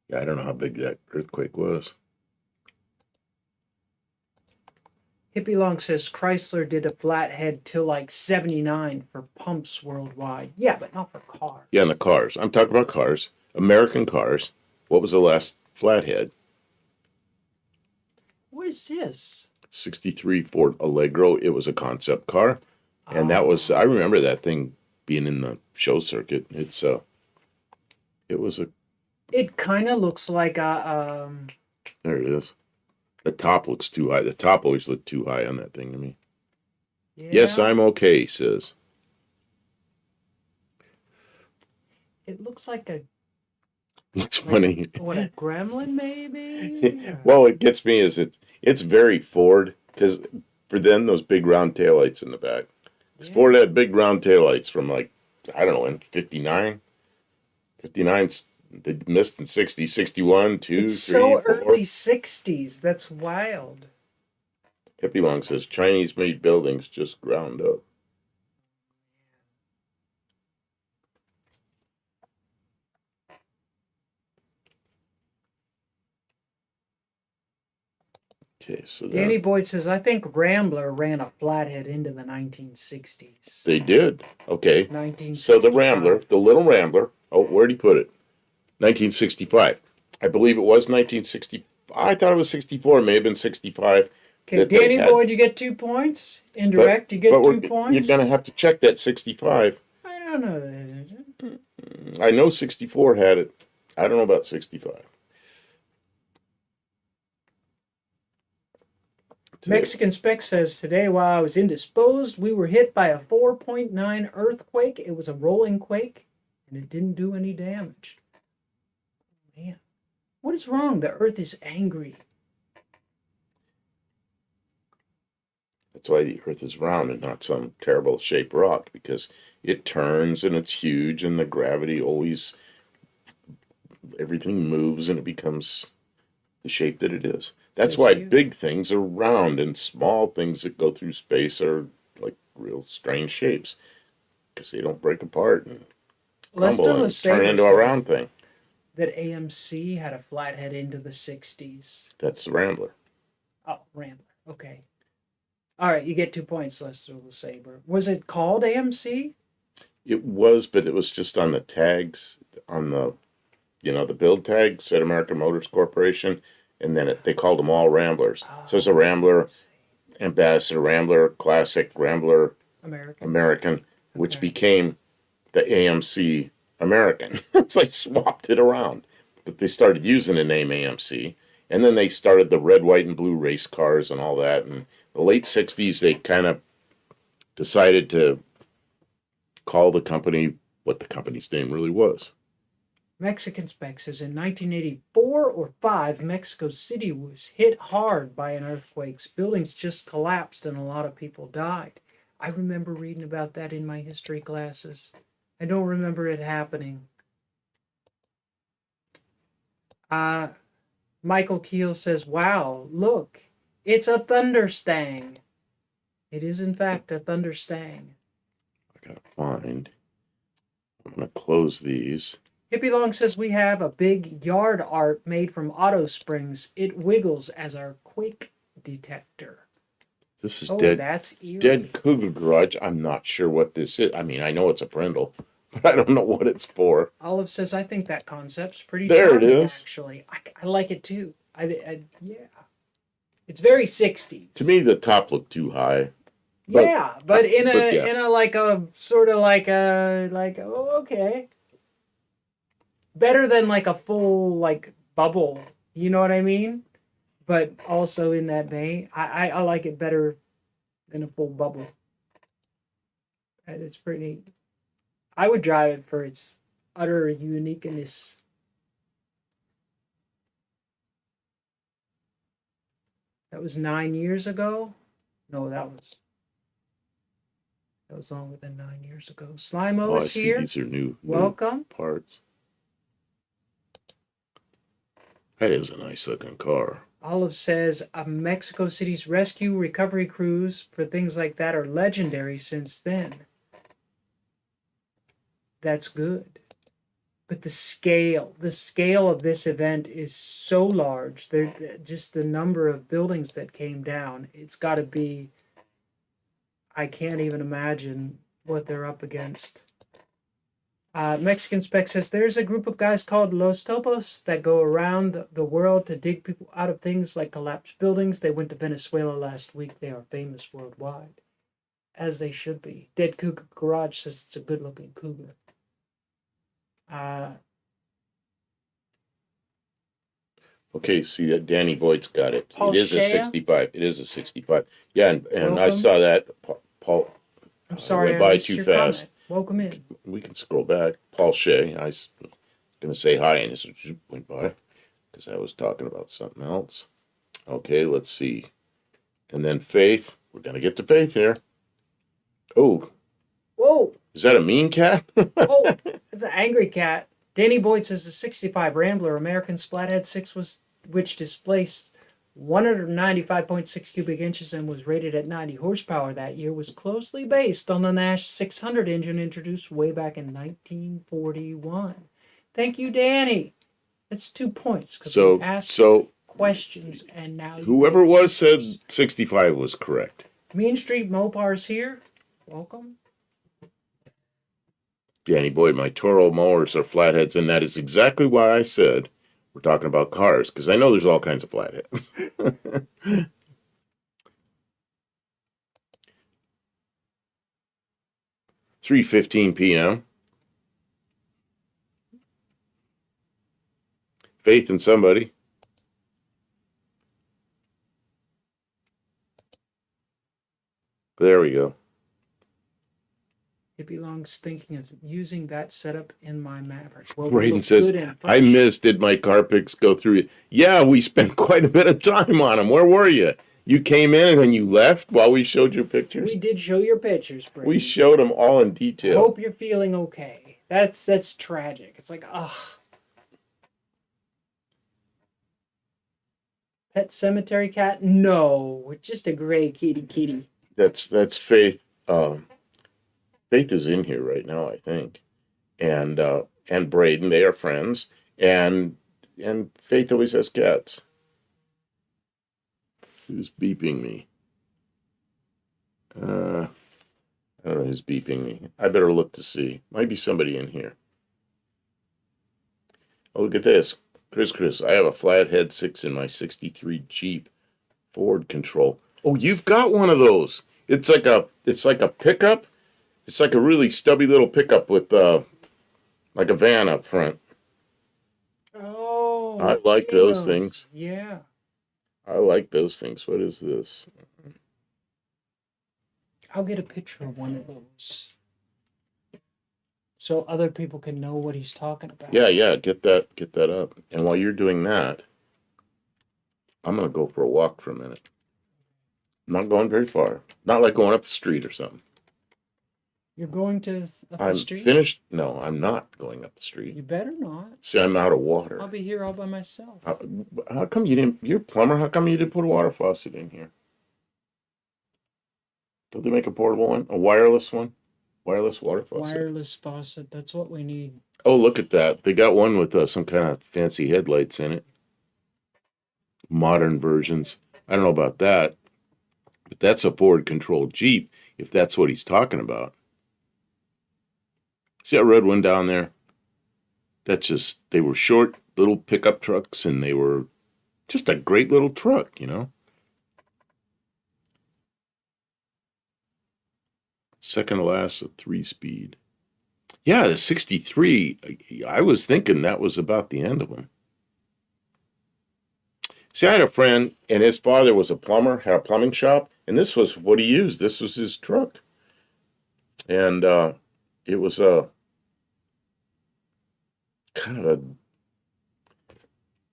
Yeah, I don't know how big that earthquake was. Hippie Long says Chrysler did a flathead till 79 for pumps worldwide. Yeah, but not for cars. Yeah, and the cars. I'm talking about cars. American cars. What was the last flathead? What is this? 63 Ford Allegro. It was a concept car. And that was, I remember that thing being in the show circuit. It kind of looks like a, there it is. The top looks too high. The top always looked too high on that thing to me. yeah. Yes, I'm okay, he says. It looks like a, It's funny. what, a gremlin maybe? Well, it gets me is it's very Ford, because for them, those big round taillights in the back. Because Ford had big round taillights from I don't know, in 59. 59, they missed in 60, 61, 2, It's 3, so 4. early 60s. That's wild. Hippie Long says Chinese-made buildings just ground up. Okay, so Danny then Boyd says, I think Rambler ran a flathead into the 1960s. they did. Okay. So the 1965. Rambler, the little Rambler. Oh, where'd he put it? 1965. I believe it was 1960. I thought it was 64. It may have been 65. Okay, That they Danny had. Boyd, you get 2 points. But Indirect, you get 2 you're points. gonna have to check that 65. I don't know that. I know 64 had it. I don't know about 65. Today. Mexican Spec says, today while I was indisposed, we were hit by a 4.9 earthquake. It was a rolling quake, and it didn't do any damage. Man, what is wrong? The earth is angry. That's why the Earth is round and not some terrible shaped rock, because it turns and it's huge and the gravity always, everything moves and it becomes the shape that it is. That's why big things are round and small things that go through space are like real strange shapes, because they don't break apart and crumble and turn into a round thing. That AMC had a flathead into the 60s. That's the Rambler. Oh, Rambler. Okay. All right, you get 2 points, Lester Saber. Was it called AMC? It was, but it was just on the tags, on the, the build tag, said American Motors Corporation, and then they called them all Ramblers. So it's a Rambler, Ambassador, Rambler, Classic, Rambler, American, which became the AMC American. It's like swapped it around. But they started using the name AMC, and then they started the red, white, and blue race cars and all that, and the late 60s, they kind of decided to call the company what the company's name really was. Mexican Spec says in 1984 or 5, Mexico City was hit hard by an earthquake. Buildings just collapsed and a lot of people died. I remember reading about that in my history classes. I don't remember it happening. Michael Keel says, wow, look. It's a Thunderstang. It is, in fact, a Thunderstang. I gotta find. I'm gonna close these. Hippie Long says we have a big yard art made from auto springs. It wiggles as our quake detector. This is That's eerie. Dead Cougar Garage. I'm not sure what this is. I mean, I know it's a Brindle, but I don't know what it's for. Olive says, I think that concept's pretty there charming, it is. Actually. I like it, too. Yeah. It's very 60s. To me, the top looked too high. But in a like a sort of like okay. Better than like a full like bubble, you know what I mean? But also in that vein, I like it better than a full bubble. It's pretty neat. I would drive it for its utter uniqueness. That was 9 years ago? No, that was longer than 9 years ago. Slimo is here. These are new Welcome. Parts. That is a nice looking car. Olive says Mexico City's rescue recovery crews for things like that are legendary since then. That's good. But the scale of this event is so large. Just the number of buildings that came down. It's got to be, I can't even imagine what they're up against. Mexican Spec says there's a group of guys called Los Topos that go around the world to dig people out of things like collapsed buildings. They went to Venezuela last week. They are famous worldwide, as they should be. Dead Cougar Garage says it's a good-looking cougar. Okay, see that Danny Boyd's got it. Paul it is Shea? a 65. It is a 65. Yeah, and I saw that. Paul. I'm sorry, went by too fast. Comment. Welcome in. We can scroll back. Paul Shea. I was going to say hi, and it just went by because I was talking about something else. Okay, let's see. And then Faith. We're going to get to Faith here. Oh. Whoa. Is that a mean cat? Oh, it's an angry cat. Danny Boyd says the 65 Rambler American Flathead 6 which displaced 195.6 cubic inches and was rated at 90 horsepower that year, was closely based on the Nash 600 engine introduced way back in 1941. Thank you, Danny. That's 2 points. So questions, and now Whoever it was said 65 was correct. Mean Street Mopar's here. Welcome. Danny Boyd, my Toro mowers are flatheads, and that is exactly why I said we're talking about cars, because I know there's all kinds of flatheads. 3:15 p.m. Faith in somebody. There we go. It belongs thinking of using that setup in my Maverick. Well, Braden says, I missed. Did my car picks go through? Yeah, we spent quite a bit of time on them. Where were you? You came in and then you left while we showed your pictures? We did show your pictures, Braden. We showed them all in detail. Hope you're feeling okay. That's tragic. It's like, ugh. Pet cemetery cat? No, just a gray kitty. That's Faith. Faith is in here right now, I think, and Braden. They are friends, and Faith always has cats. Who's beeping me? I don't know who's beeping me. I better look to see. Might be somebody in here. Oh, look at this. Chris, I have a flathead 6 in my 63 Jeep Ford control. Oh, you've got one of those. It's like a pickup. It's like a really stubby little pickup with like a van up front. Oh, I like those things. Yeah. I like those things. What is this? I'll get a picture of one of those so other people can know what he's talking about. Yeah, get that up. And while you're doing that, I'm gonna go for a walk for a minute. I'm not going very far. Not like going up the street or something. You're going to up I'm the street? finished. No, I'm not going up the street. You better not. See, I'm out of water. I'll be here all by myself. How come you didn't? You're a plumber. How come you didn't put a water faucet in here? Don't they make a portable one? A wireless one? Wireless water faucet? Wireless faucet. That's what we need. Oh, look at that. They got one with some kind of fancy headlights in it. Modern versions. I don't know about that. But that's a Ford-controlled Jeep, if that's what he's talking about. See that red one down there? That's just, they were short little pickup trucks, and they were just a great little truck, you know? Second to last with 3-speed. Yeah, the 63, I was thinking that was about the end of them. See, I had a friend, and his father was a plumber, had a plumbing shop, and this was what he used. This was his truck. And it was a kind of a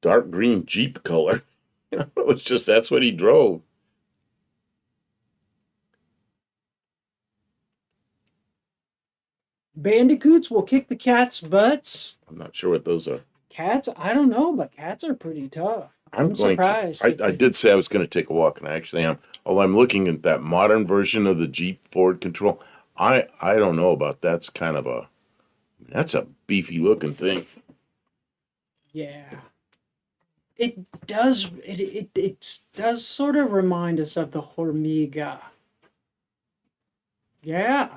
dark green Jeep color. You know, it was just, that's what he drove. Bandicoots will kick the cat's butts. I'm not sure what those are. Cats? I don't know, but cats are pretty tough. I'm going surprised. I did say I was going to take a walk, and I actually am. Although I'm looking at that modern version of the Jeep Ford control. I don't know about that's kind of that's a beefy looking thing. Yeah. It does does sort of remind us of the Hormiga. Yeah.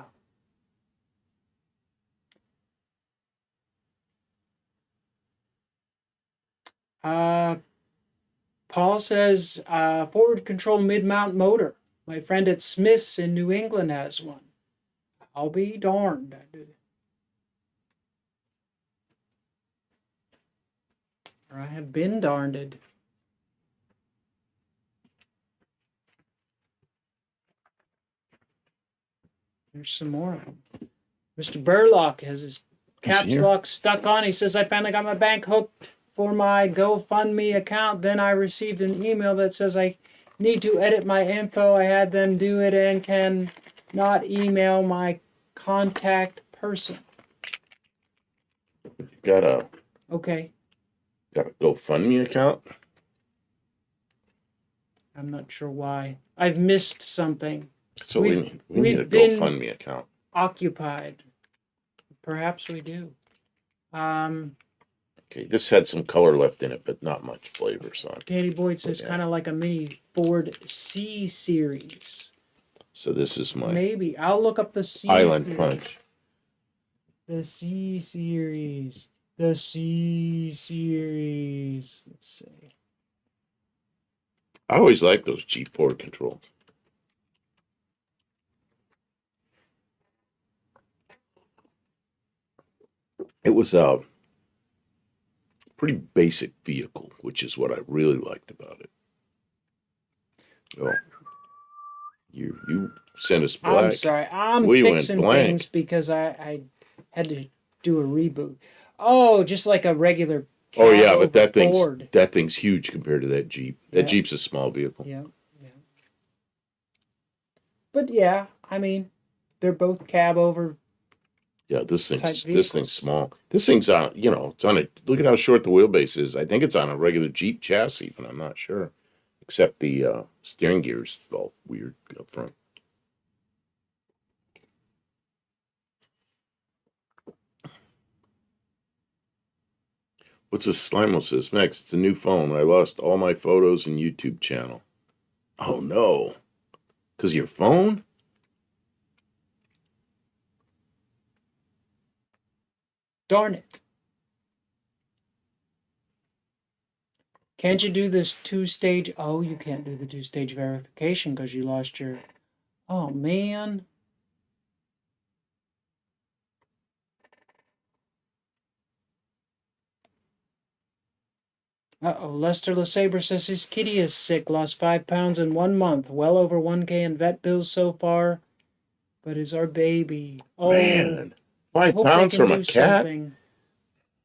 Paul says, forward control mid-mount motor. My friend at Smith's in New England has one. I'll be darned. Or I have been darned. There's some more of them. Mr. Burlock has his caps lock stuck on. He says, I finally got my bank hooked for my GoFundMe account. Then I received an email that says I need to edit my info. I had them do it and can not email my contact person. Got a GoFundMe account? I'm not sure why. I've missed something. So we need a GoFundMe account. Occupied. Perhaps we do. Okay, this had some color left in it, but not much flavor, so. Danny Boyd says Yeah. kind of like a mini Ford C series. So this is my Maybe I'll look up the C Island series. Punch. The C series. The C series. Let's see. I always like those Jeep Ford controls. It was a pretty basic vehicle, which is what I really liked about it. Oh, you sent us blank. I'm sorry. I'm We went fixing blank. things because I had to do a reboot. Oh, just like a regular. Oh yeah, but Ford. that thing's huge compared to that Jeep. That Yeah. Jeep's a small vehicle. Yeah, yeah. But yeah, I mean, they're both cab over. Yeah, this Type thing's vehicles. small. This thing's on, it's on a, look at how short the wheelbase is. I think it's on a regular Jeep chassis, but I'm not sure. Except the steering gear's all weird up front. What's this Slimo says? Max, it's a new phone. I lost all my photos and YouTube channel. Oh no. Because your phone? Darn it. Can't you do this two-stage? Oh, you can't do the two-stage verification because you lost your. Oh, man. Uh-oh. Lester LeSabre says his kitty is sick. Lost 5 pounds in 1 month. Well over 1K in vet bills so far. But is our baby. Oh, Man. 5 hope pounds they can from a do cat? something.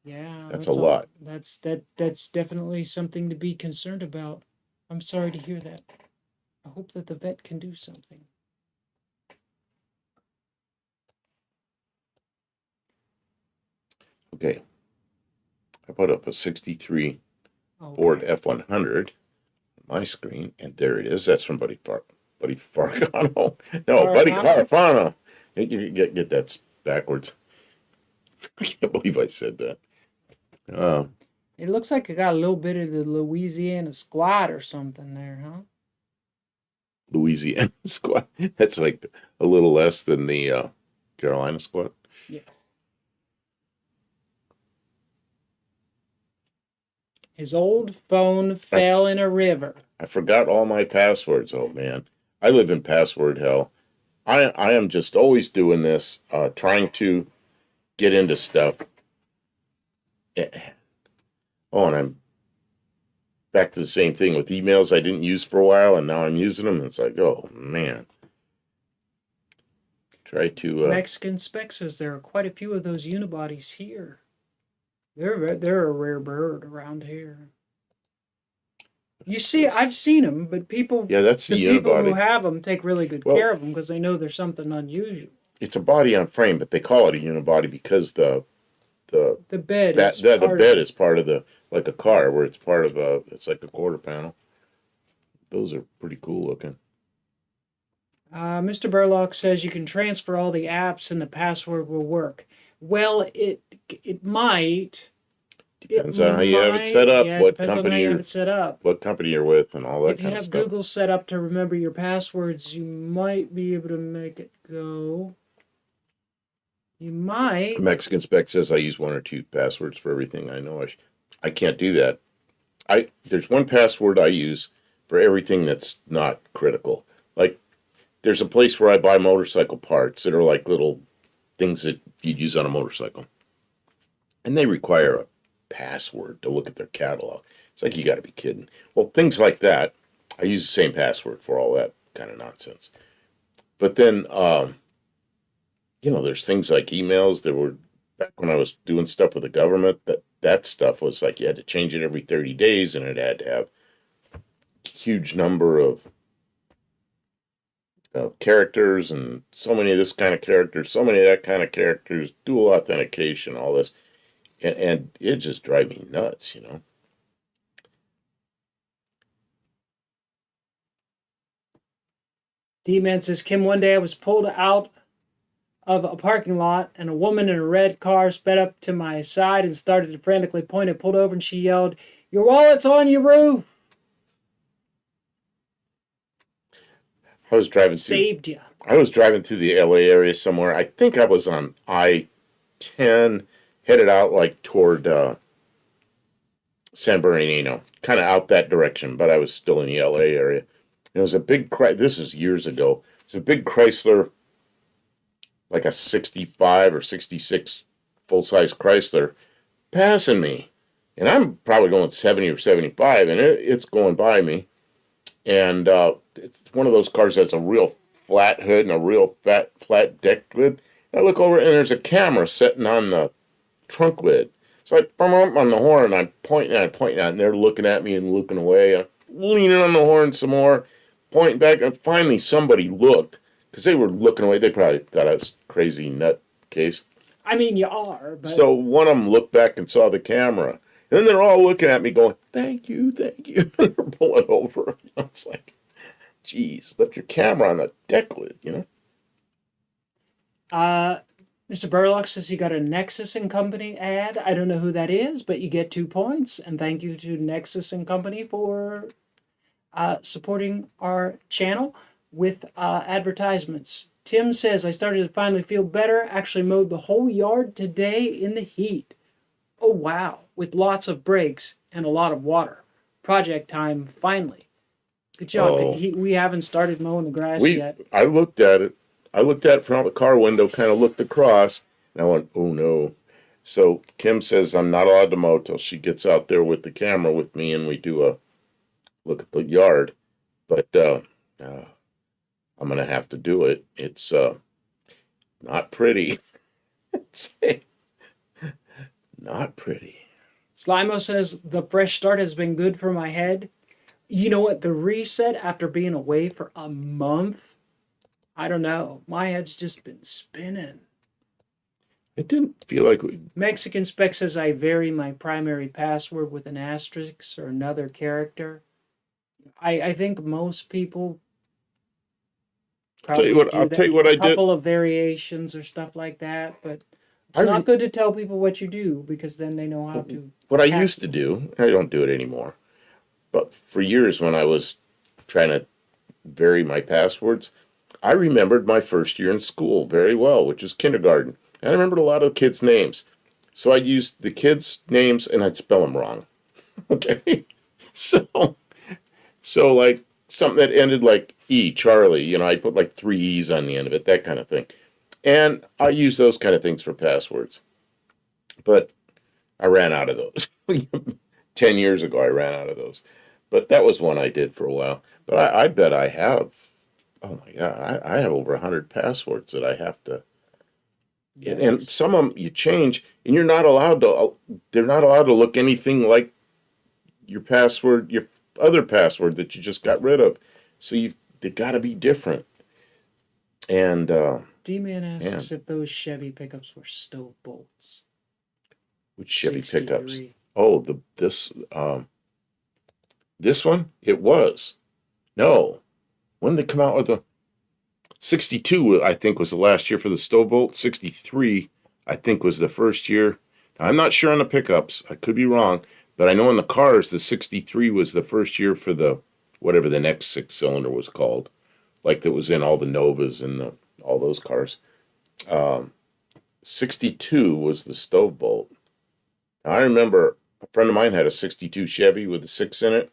Yeah. That's a lot. That's definitely something to be concerned about. I'm sorry to hear that. I hope that the vet can do something. Okay. I put up a 63 Ford F100 on my screen, and there it is. That's from Buddy Farfano. No, Buddy Carfano. Get that backwards. I can't believe I said that. It looks like it got a little bit of the Louisiana squat or something there, huh? Louisiana squat. That's like a little less than the Carolina squat. Yeah. His old phone fell in a river. I forgot all my passwords. Oh man, I live in password hell. I am just always doing this, trying to get into stuff. Oh, and I'm back to the same thing with emails I didn't use for a while, and now I'm using them. It's like, oh man. Try to. Mexican Spec says there are quite a few of those unibodies here. They're a rare bird around here. You see, I've seen them, but people. Yeah, that's the people unibody. who have them take really good care of them because they know there's something unusual. It's a body on frame, but they call it a unibody because the bed is part of the, like a car where it's part of it's like a quarter panel. Those are pretty cool looking. Mr. Burlock says you can transfer all the apps and the password will work. Well, it might. Depends on how you have it set up, Yeah, what depends on how company you have it set up. What company you're with, and all that If you kind of have stuff. Google set up to remember your passwords, you might be able to make it go. You might. Mexican Spec says I use 1 or 2 passwords for everything. I know I can't do that. There's one password I use for everything that's not critical. Like there's a place where I buy motorcycle parts that are like little things that you'd use on a motorcycle, and they require a password to look at their catalog. It's like, you got to be kidding. Well, things like that, I use the same password for all that kind of nonsense. But then, there's things like emails that were back when I was doing stuff with the government. That stuff was like you had to change it every 30 days, and it had to have a huge number of characters, and so many of this kind of characters, so many of that kind of characters, dual authentication, all this. And it just drives me nuts, D-Man says, Kim, one day I was pulled out of a parking lot, and a woman in a red car sped up to my side and started to frantically point. I pulled over and she yelled, "Your wallet's on your roof!" I was driving through. Saved you. I was driving through the LA area somewhere. I think I was on I-10, headed out like toward San Bernardino, kind of out that direction, but I was still in the LA area. It was a big, this is years ago. It was a big Chrysler, like a 65 or 66 full-size Chrysler, passing me. And I'm probably going 70 or 75, and it's going by me. And it's one of those cars that's a real flat hood and a real flat deck lid. And I look over, and there's a camera sitting on the trunk lid. So I bump on the horn, and I'm pointing at it, and they're looking at me and looking away. I'm leaning on the horn some more, pointing back, and finally somebody looked, because they were looking away. They probably thought I was a crazy nutcase. I mean, you are, but... So one of them looked back and saw the camera. And then they're all looking at me going, thank you, thank you. And they're pulling over. I was like, geez, left your camera on the deck lid, you know? Mr. Burlock says he got a Nexus and Company ad. I don't know who that is, but you get 2 points. And thank you to Nexus and Company for supporting our channel with advertisements. Tim says, I started to finally feel better. Actually mowed the whole yard today in the heat. Oh, wow. With lots of breaks and a lot of water. Project time, finally. Good job. Oh. We haven't started mowing the grass yet. I looked at it. I looked at it from the car window, kind of looked across, and I went, oh, no. So Kim says I'm not allowed to mow till she gets out there with the camera with me, and we do a look at the yard. But I'm going to have to do it. It's not pretty. It's not pretty. Slimo says, the fresh start has been good for my head. You know what? The reset after being away for a month, I don't know. My head's just been spinning. It didn't feel like Mexican Spec says I vary my primary password with an asterisk or another character. I think most people I'll tell you what I did. A couple of variations or stuff like that, but it's not good to tell people what you do because then they know how to. What I used to do, I don't do it anymore, but for years when I was trying to vary my passwords, I remembered my first year in school very well, which is kindergarten. And I remembered a lot of kids' names. So I'd use the kids' names and I'd spell them wrong. Okay? So like something that ended like E, Charlie, you know, I put like 3 E's on the end of it, that kind of thing. And I use those kind of things for passwords. But I ran out of those. 10 years ago, I ran out of those. But that was one I did for a while. But I bet I have, oh my God, I have over 100 passwords that I have to. Yes. And some of them you change, and they're not allowed to look anything like your password, your other password that you just got rid of. So they got to be different. And D-Man asks if those Chevy pickups were stove bolts. Which Chevy pickups? Oh, this one? It was. No. When did they come out with the 62, I think, was the last year for the stove bolt. 63, I think, was the first year. Now, I'm not sure on the pickups. I could be wrong. But I know in the cars, the 63 was the first year for the, whatever the next 6-cylinder was called. Like that was in all the Novas and all those cars. 62 was the stove bolt. Now, I remember a friend of mine had a 62 Chevy with a 6 in it.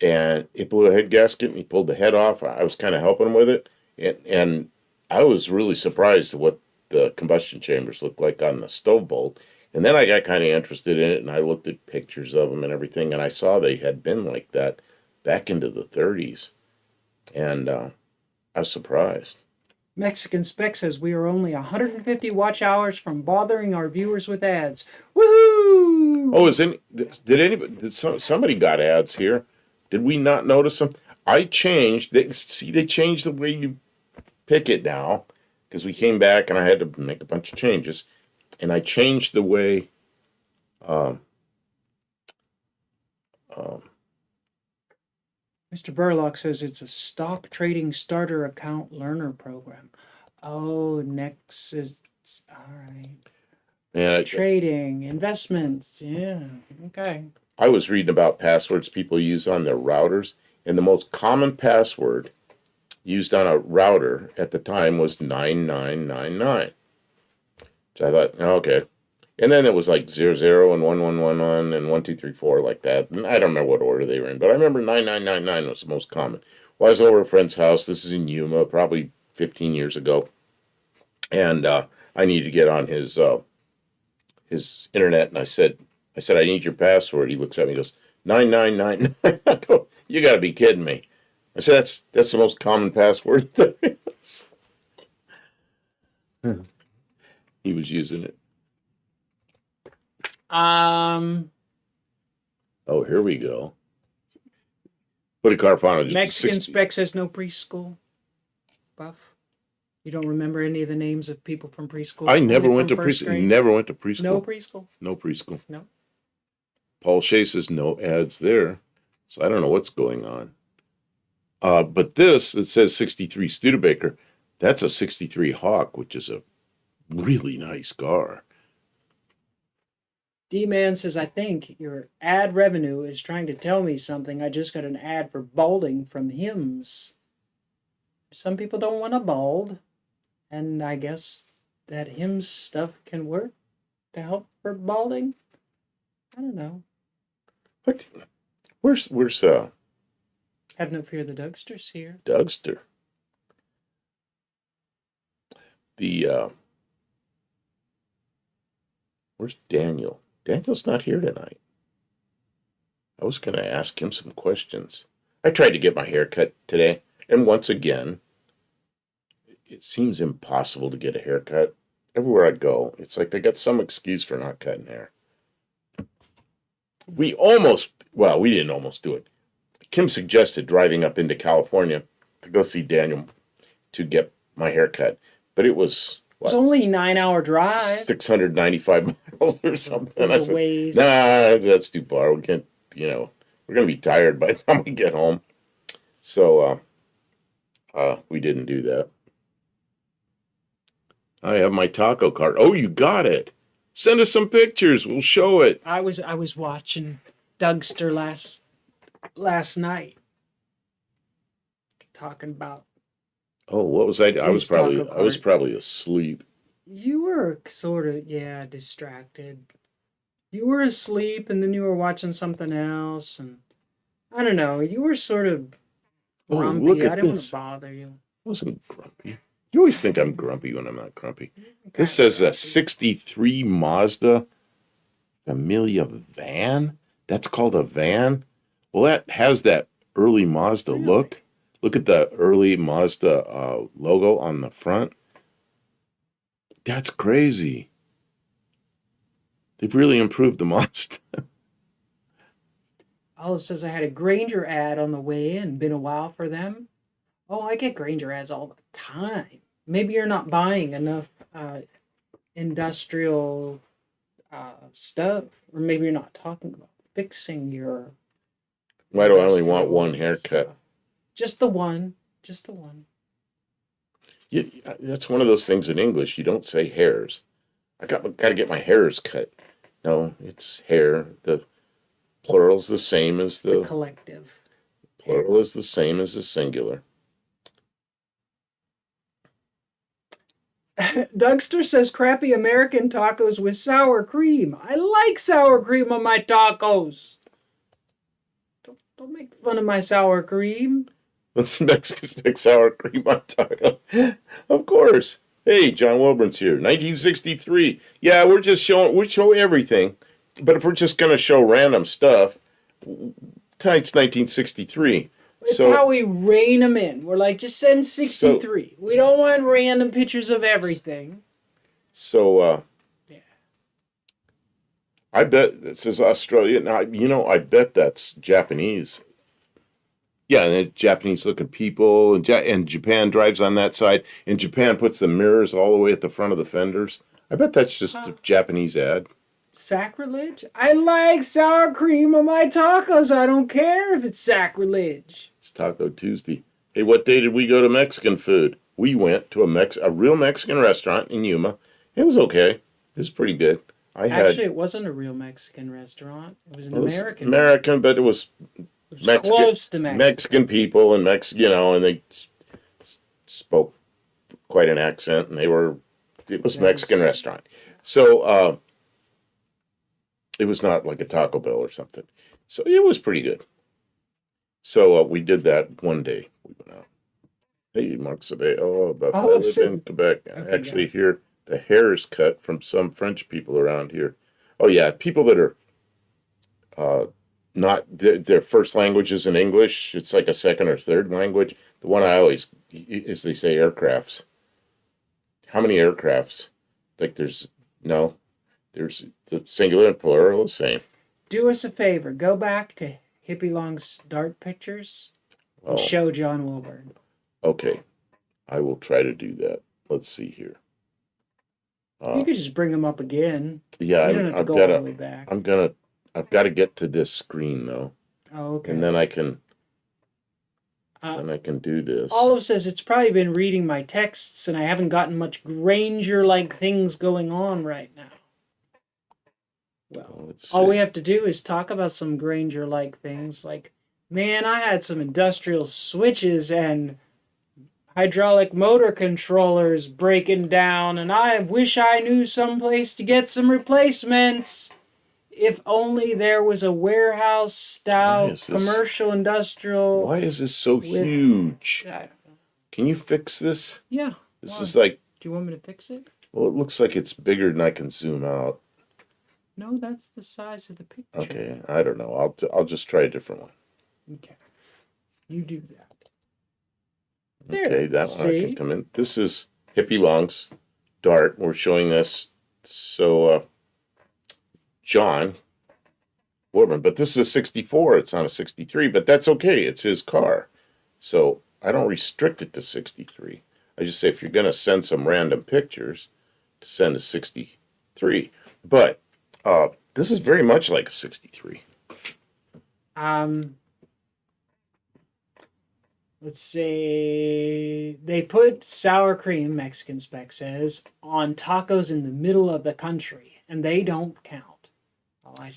And it blew a head gasket, and he pulled the head off. I was kind of helping him with it. And I was really surprised at what the combustion chambers looked like on the stove bolt. And then I got kind of interested in it, and I looked at pictures of them and everything, and I saw they had been like that back into the 30s. And I was surprised. Mexican Spec says we are only 150 watch hours from bothering our viewers with ads. Woohoo! Oh, did somebody got ads here? Did we not notice them? I changed. They changed the way you pick it now, because we came back and I had to make a bunch of changes, and I changed the way. Mr. Burlock says it's a stock trading starter account learner program. Oh, next is all right. And Trading, investments. Yeah. Okay. I was reading about passwords people use on their routers, and the most common password used on a router at the time was 9999. So I thought, oh, okay. And then it was like 00 and 1111 and 1234 like that. And I don't remember what order they were in, but I remember 9999 was the most common. Well, I was over a friend's house. This is in Yuma, probably 15 years ago. And I needed to get on his internet, and I need your password. He looks at me and goes, 9999. I go, you got to be kidding me. I said, that's the most common password there is. He was using it. Oh, here we go. What did Carfano just Mexican Spec says no preschool. Buff. You don't remember any of the names of people from preschool? I never went to preschool. Never went to preschool. No preschool. No preschool. No. Paul Shea says no ads there. So I don't know what's going on. But this, it says 63 Studebaker. That's a 63 Hawk, which is a really nice car. D-Man says, I think your ad revenue is trying to tell me something. I just got an ad for balding from Hims. Some people don't want to bald. And I guess that Hims stuff can work to help for balding. I don't know. What? Where's Have no fear, the Dougster's here. Dougster? Where's Daniel? Daniel's not here tonight. I was going to ask him some questions. I tried to get my hair cut today, and once again, it seems impossible to get a haircut. Everywhere I go, it's like they got some excuse for not cutting hair. We didn't almost do it. Kim suggested driving up into California to go see Daniel to get my hair cut, but it was It's only a 9-hour drive. 695 miles or something. I said, ways. nah, that's too far. We can't, we're going to be tired by the time we get home. So, we didn't do that. I have my taco cart. Oh, you got it. Send us some pictures. We'll show it. I was watching Dougster last night. Talking about. Oh, what was I? I was probably asleep. You were sort of, distracted. You were asleep, and then you were watching something else, and I don't know. You were sort of grumpy. Look at I didn't want this. to bother you. I wasn't grumpy. You always think I'm grumpy when I'm not grumpy. This says a 63 Mazda Familia van. That's called a van? Well, that has that early Mazda look. Look at the early Mazda logo on the front. That's crazy. They've really improved the Mazda. Oh, it says I had a Granger ad on the way in. Been a while for them. Oh, I get Granger ads all the time. Maybe you're not buying enough industrial stuff, or maybe you're not talking about fixing your. Why do I only want one haircut? Stuff. Just the one. Just the one. That's one of those things in English. You don't say hairs. I got to get my hairs cut. No, it's hair. The plural's the same as the collective. Plural is the same as the singular. Dougster says crappy American tacos with sour cream. I like sour cream on my tacos. Don't make fun of my sour cream. Let's Mexican make sour cream on taco. Of course. Hey, John Wilburn's here. 1963. Yeah, we show everything. But if we're just going to show random stuff, tonight's 1963. It's how we rein them in. We're like, just send 63. We don't want random pictures of everything. So, I bet it says Australia. Now, I bet that's Japanese. Yeah, and Japanese-looking people, and Japan drives on that side, and Japan puts the mirrors all the way at the front of the fenders. I bet that's just a Japanese ad. Sacrilege? I like sour cream on my tacos. I don't care if it's sacrilege. It's Taco Tuesday. Hey, what day did we go to Mexican food? we went to a real Mexican restaurant in Yuma. It was okay. It was pretty good. Actually, it wasn't a real Mexican restaurant. It was an American one. American, but it was It was Mexican, close to Mexican. Mexican people and and they spoke quite an accent, and it was Mexican restaurant. So it was not like a Taco Bell or something. So it was pretty good. So we did that one day. We went out. Hey, Mark Sabay. I live in Quebec. I actually hear the hair is cut from some French people around here. Oh yeah, people that are not their first language is in English. It's like a second or third language. The one I always is they say aircrafts. How many aircrafts? Like there's the singular and plural the same. Do us a favor. Go back to Hippie Long's dart pictures and show John Wilburn. Okay, I will try to do that. Let's see here. You could just bring them up again. Yeah, you don't have to go all the way back. I've got to get to this screen though. Oh, okay. And then I can do this. Olive says it's probably been reading my texts and I haven't gotten much Granger-like things going on right now. Well, all we have to do is talk about some Granger-like things. Like, man, I had some industrial switches and hydraulic motor controllers breaking down, and I wish I knew some place to get some replacements. If only there was a warehouse style commercial industrial. Why is this so huge? Can you fix this? Yeah. This is like. Do you want me to fix it? Well, it looks like it's bigger than I can zoom out. No, that's the size of the picture. Okay, I don't know. I'll just try a different one. Okay. You do that. Okay, that one I can come in. This is Hippie Long's dart. We're showing this. So, John Woodman, but this is a 64. It's not a 63, but that's okay. It's his car. So I don't restrict it to 63. I just say if you're going to send some random pictures, to send a 63. But this is very much like a 63. Let's say they put sour cream, Mexican Spec says, on tacos in the middle of the country, and they don't count.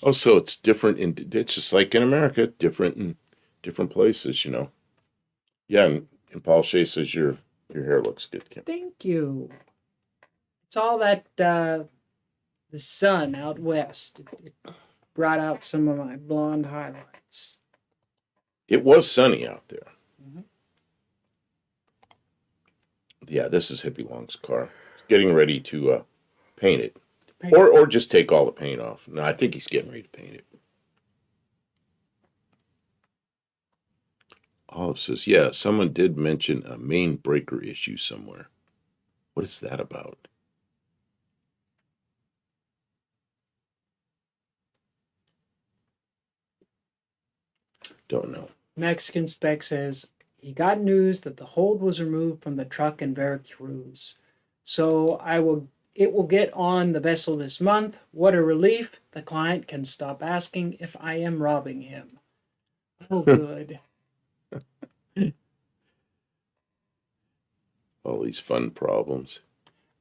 Oh, so it's different. It's just like in America, different in different places, you know. Yeah, and Paul Shea says your hair looks good, Kim. Thank you. It's all that the sun out west. It brought out some of my blonde highlights. It was sunny out there. Yeah, this is Hippie Long's car. Getting ready to paint it. Or just take all the paint off. No, I think he's getting ready to paint it. Olive says, yeah, someone did mention a main breaker issue somewhere. What is that about? Don't know. Mexican Spec says, he got news that the hold was removed from the truck in Veracruz. So it will get on the vessel this month. What a relief. The client can stop asking if I am robbing him. Oh, good. All these fun problems.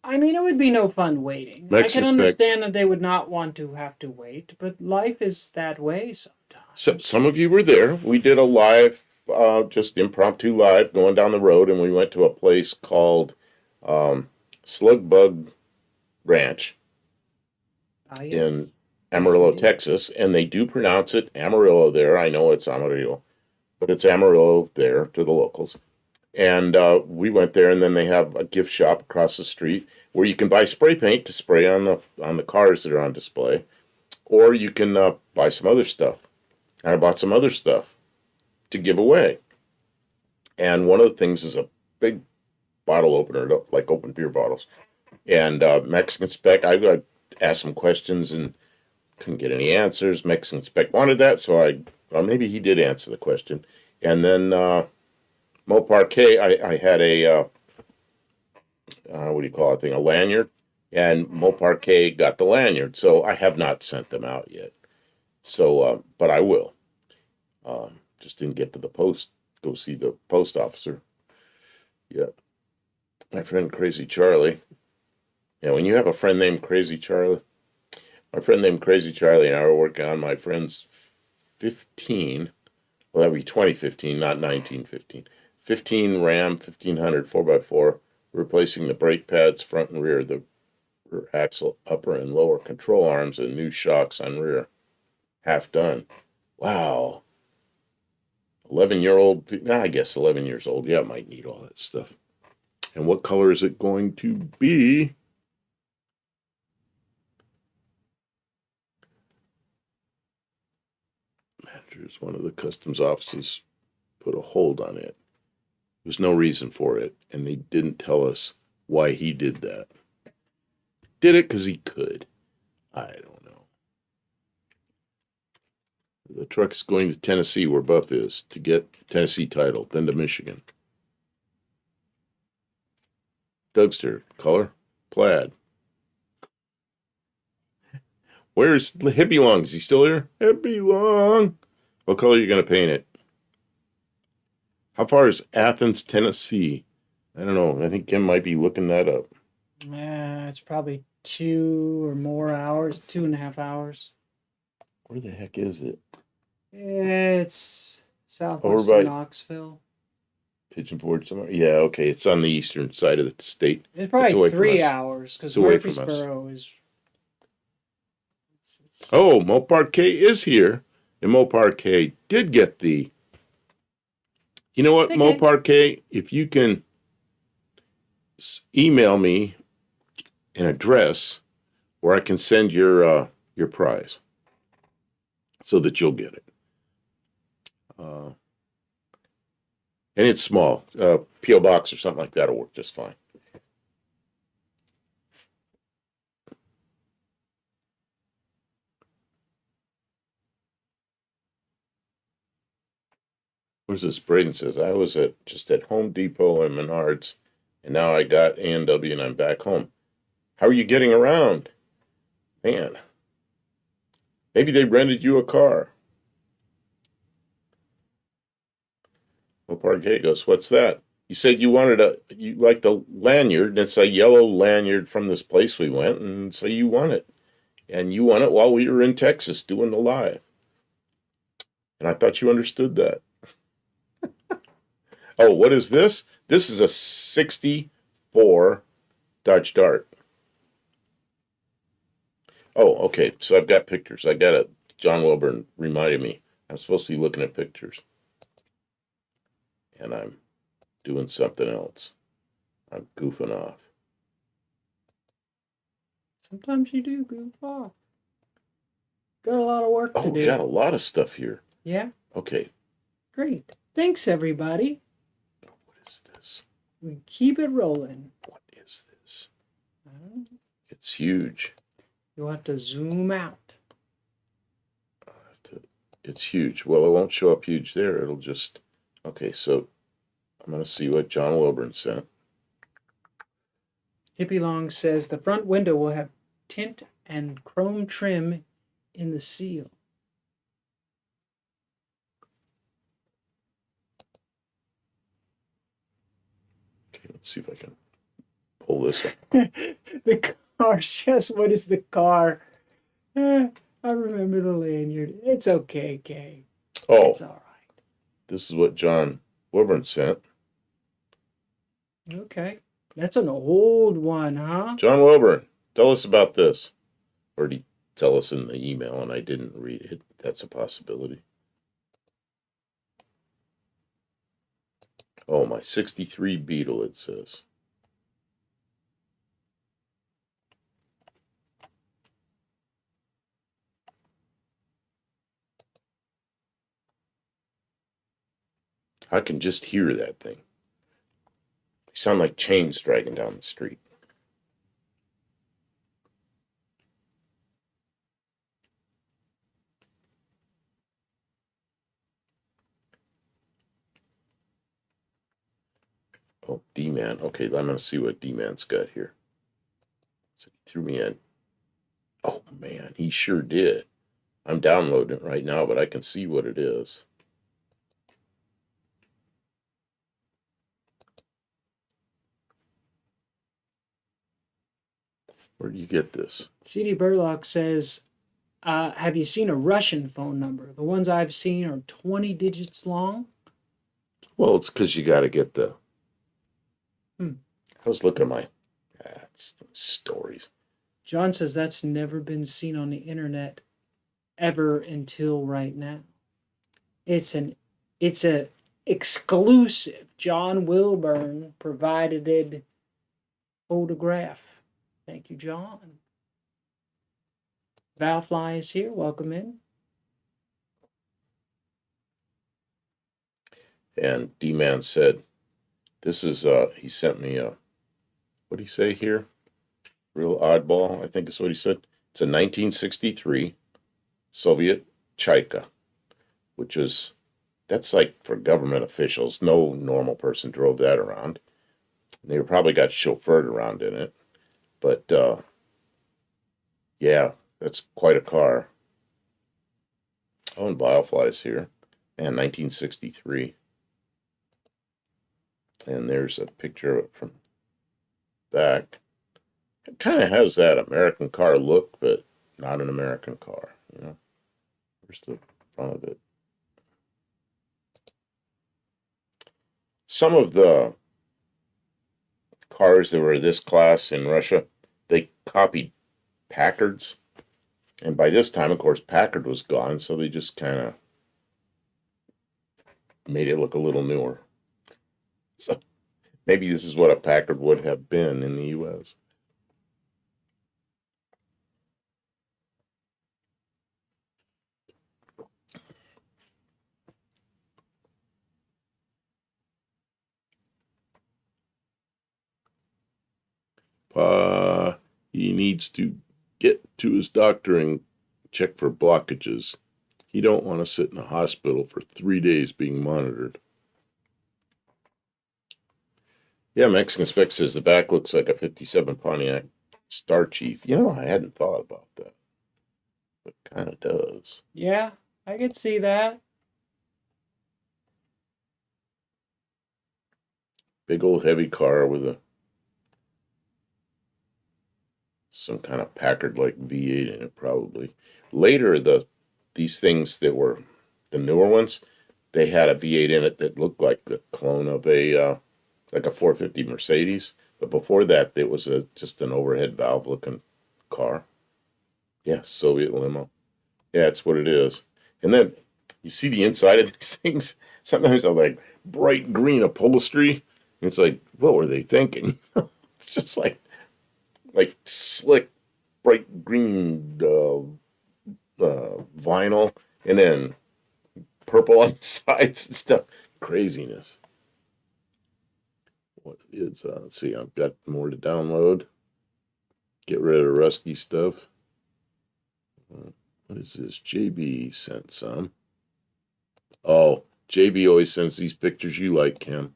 I mean, it would be no fun waiting. I can understand that they would not want to have to wait, but life is that way sometimes. So, some of you were there. We did a live, just impromptu live, going down the road, and we went to a place called Slug Bug Ranch in Amarillo, Texas, and they do pronounce it Amarillo there. I know it's Amarillo, but it's Amarillo there to the locals. And we went there, and then they have a gift shop across the street where you can buy spray paint to spray on the cars that are on display, or you can buy some other stuff. And I bought some other stuff to give away. And one of the things is a big bottle opener, like open beer bottles. And Mexican Spec, I asked some questions and couldn't get any answers. Mexican Spec wanted that, so maybe he did answer the question. And then Mo Parquet, I had a, what do you call it thing, a lanyard. And Mo Parquet got the lanyard, so I have not sent them out yet. So, but I will. Just didn't get to the post, go see the post officer yet. my friend Crazy Charlie. Yeah, when you have a friend named Crazy Charlie, my friend named Crazy Charlie and I were working on my friend's 15, well, that would be 2015, not 1915. 15 Ram 1500 4x4, replacing the brake pads front and rear, the rear axle, upper and lower control arms, and new shocks on rear. Half done. Wow. 11-year-old, I guess 11 years old. Yeah, it might need all that stuff. And what color is it going to be? Managers, one of the customs offices put a hold on it. There's no reason for it, and they didn't tell us why he did that. Did it because he could. I don't know. The truck is going to Tennessee, where Buff is, to get Tennessee title, then to Michigan. Dougster, color, plaid. Where's Hippie Long? Is he still here? Hippie Long. What color are you going to paint it? How far is Athens, Tennessee? I don't know. I think Kim might be looking that up. It's probably 2 or more hours, 2.5 hours. Where the heck is it? It's southwest Over by of Knoxville. Pigeon Forge somewhere? Yeah, okay. It's on the eastern side of the state. It's probably away from 3 us. hours because It's away from us. Murfreesboro is. Oh, Mopar K is here. And Mopar K did get the. You know what, Mopar K? If you can email me an address where I can send your prize so that you'll get it. And it's small. P.O. box or something like that will work just fine. Where's this? Braden says, I was just at Home Depot and Menards, and now I got A&W and I'm back home. How are you getting around? Man. Maybe they rented you a car. Mopar K goes, what's that? You said you liked a lanyard, and it's a yellow lanyard from this place we went, and so you want it. And you won it while we were in Texas doing the live. And I thought you understood that. Oh, what is this? This is a 64 Dodge Dart. Oh, okay. So I've got pictures. I got it. John Wilburn reminded me. I'm supposed to be looking at pictures. And I'm doing something else. I'm goofing off. Sometimes you do goof off. Got a lot of work to do. Oh, we got a lot of stuff here. Yeah? Okay. Great. Thanks, everybody. What is this? We keep it rolling. What is this? I don't know. It's huge. You'll have to zoom out. It's huge. Well, it won't show up huge there. It'll just... Okay, so I'm going to see what John Wilburn sent. Hippie Long says the front window will have tint and chrome trim in the seal. Okay, let's see if I can pull this one. The car, yes, what is the car? I remember the lanyard. It's okay, Kay. Oh, it's all right. This is what John Wilburn sent. Okay. That's an old one, huh? John Wilburn, tell us about this. Or did he tell us in the email and I didn't read it? That's a possibility. Oh, my 63 Beetle, it says. I can just hear that thing. They sound like chains dragging down the street. Oh, D-Man. Okay, I'm going to see what D-Man's got here. So he threw me in. Oh, man, he sure did. I'm downloading it right now, but I can see what it is. Where do you get this? CD Burlock says, have you seen a Russian phone number? The ones I've seen are 20 digits long. Well, it's because you got to get the. Hmm. I was looking at my stories. John says that's never been seen on the internet ever until right now. It's a exclusive John Wilburn provided photograph. Thank you, John. Valfly is here. Welcome in. And D-Man said, this is, he sent me a, what'd he say here? Real oddball, I think is what he said. It's a 1963 Soviet Chaika, which is, that's like for government officials. No normal person drove that around. They probably got chauffeured around in it. But, yeah, that's quite a car. Oh, and Biofly's here. And 1963. And there's a picture of it from back. It kind of has that American car look, but not an American car, you know. Where's the front of it? Some of the cars that were this class in Russia, they copied Packards. And by this time, of course, Packard was gone, so they just kind of made it look a little newer. So maybe this is what a Packard would have been in the U.S. He needs to get to his doctor and check for blockages. He don't want to sit in a hospital for 3 days being monitored. Yeah, Mexican Spec says the back looks like a 57 Pontiac Star Chief. You know, I hadn't thought about that. But kind of does. Yeah, I could see that. Big old heavy car with some kind of Packard-like V8 in it, probably. Later, these things that were the newer ones, they had a V8 in it that looked like the clone of a 450 Mercedes. But before that, it was just an overhead valve looking car. Yeah, Soviet limo. Yeah, that's what it is. And then you see the inside of these things. Sometimes they're like bright green upholstery. And it's like, what were they thinking? It's just like slick, bright green vinyl, and then purple on the sides and stuff. Craziness. What is, let's see, I've got more to download. Get rid of the rusty stuff. What is this? JB sent some. Oh, JB always sends these pictures you like, Kim.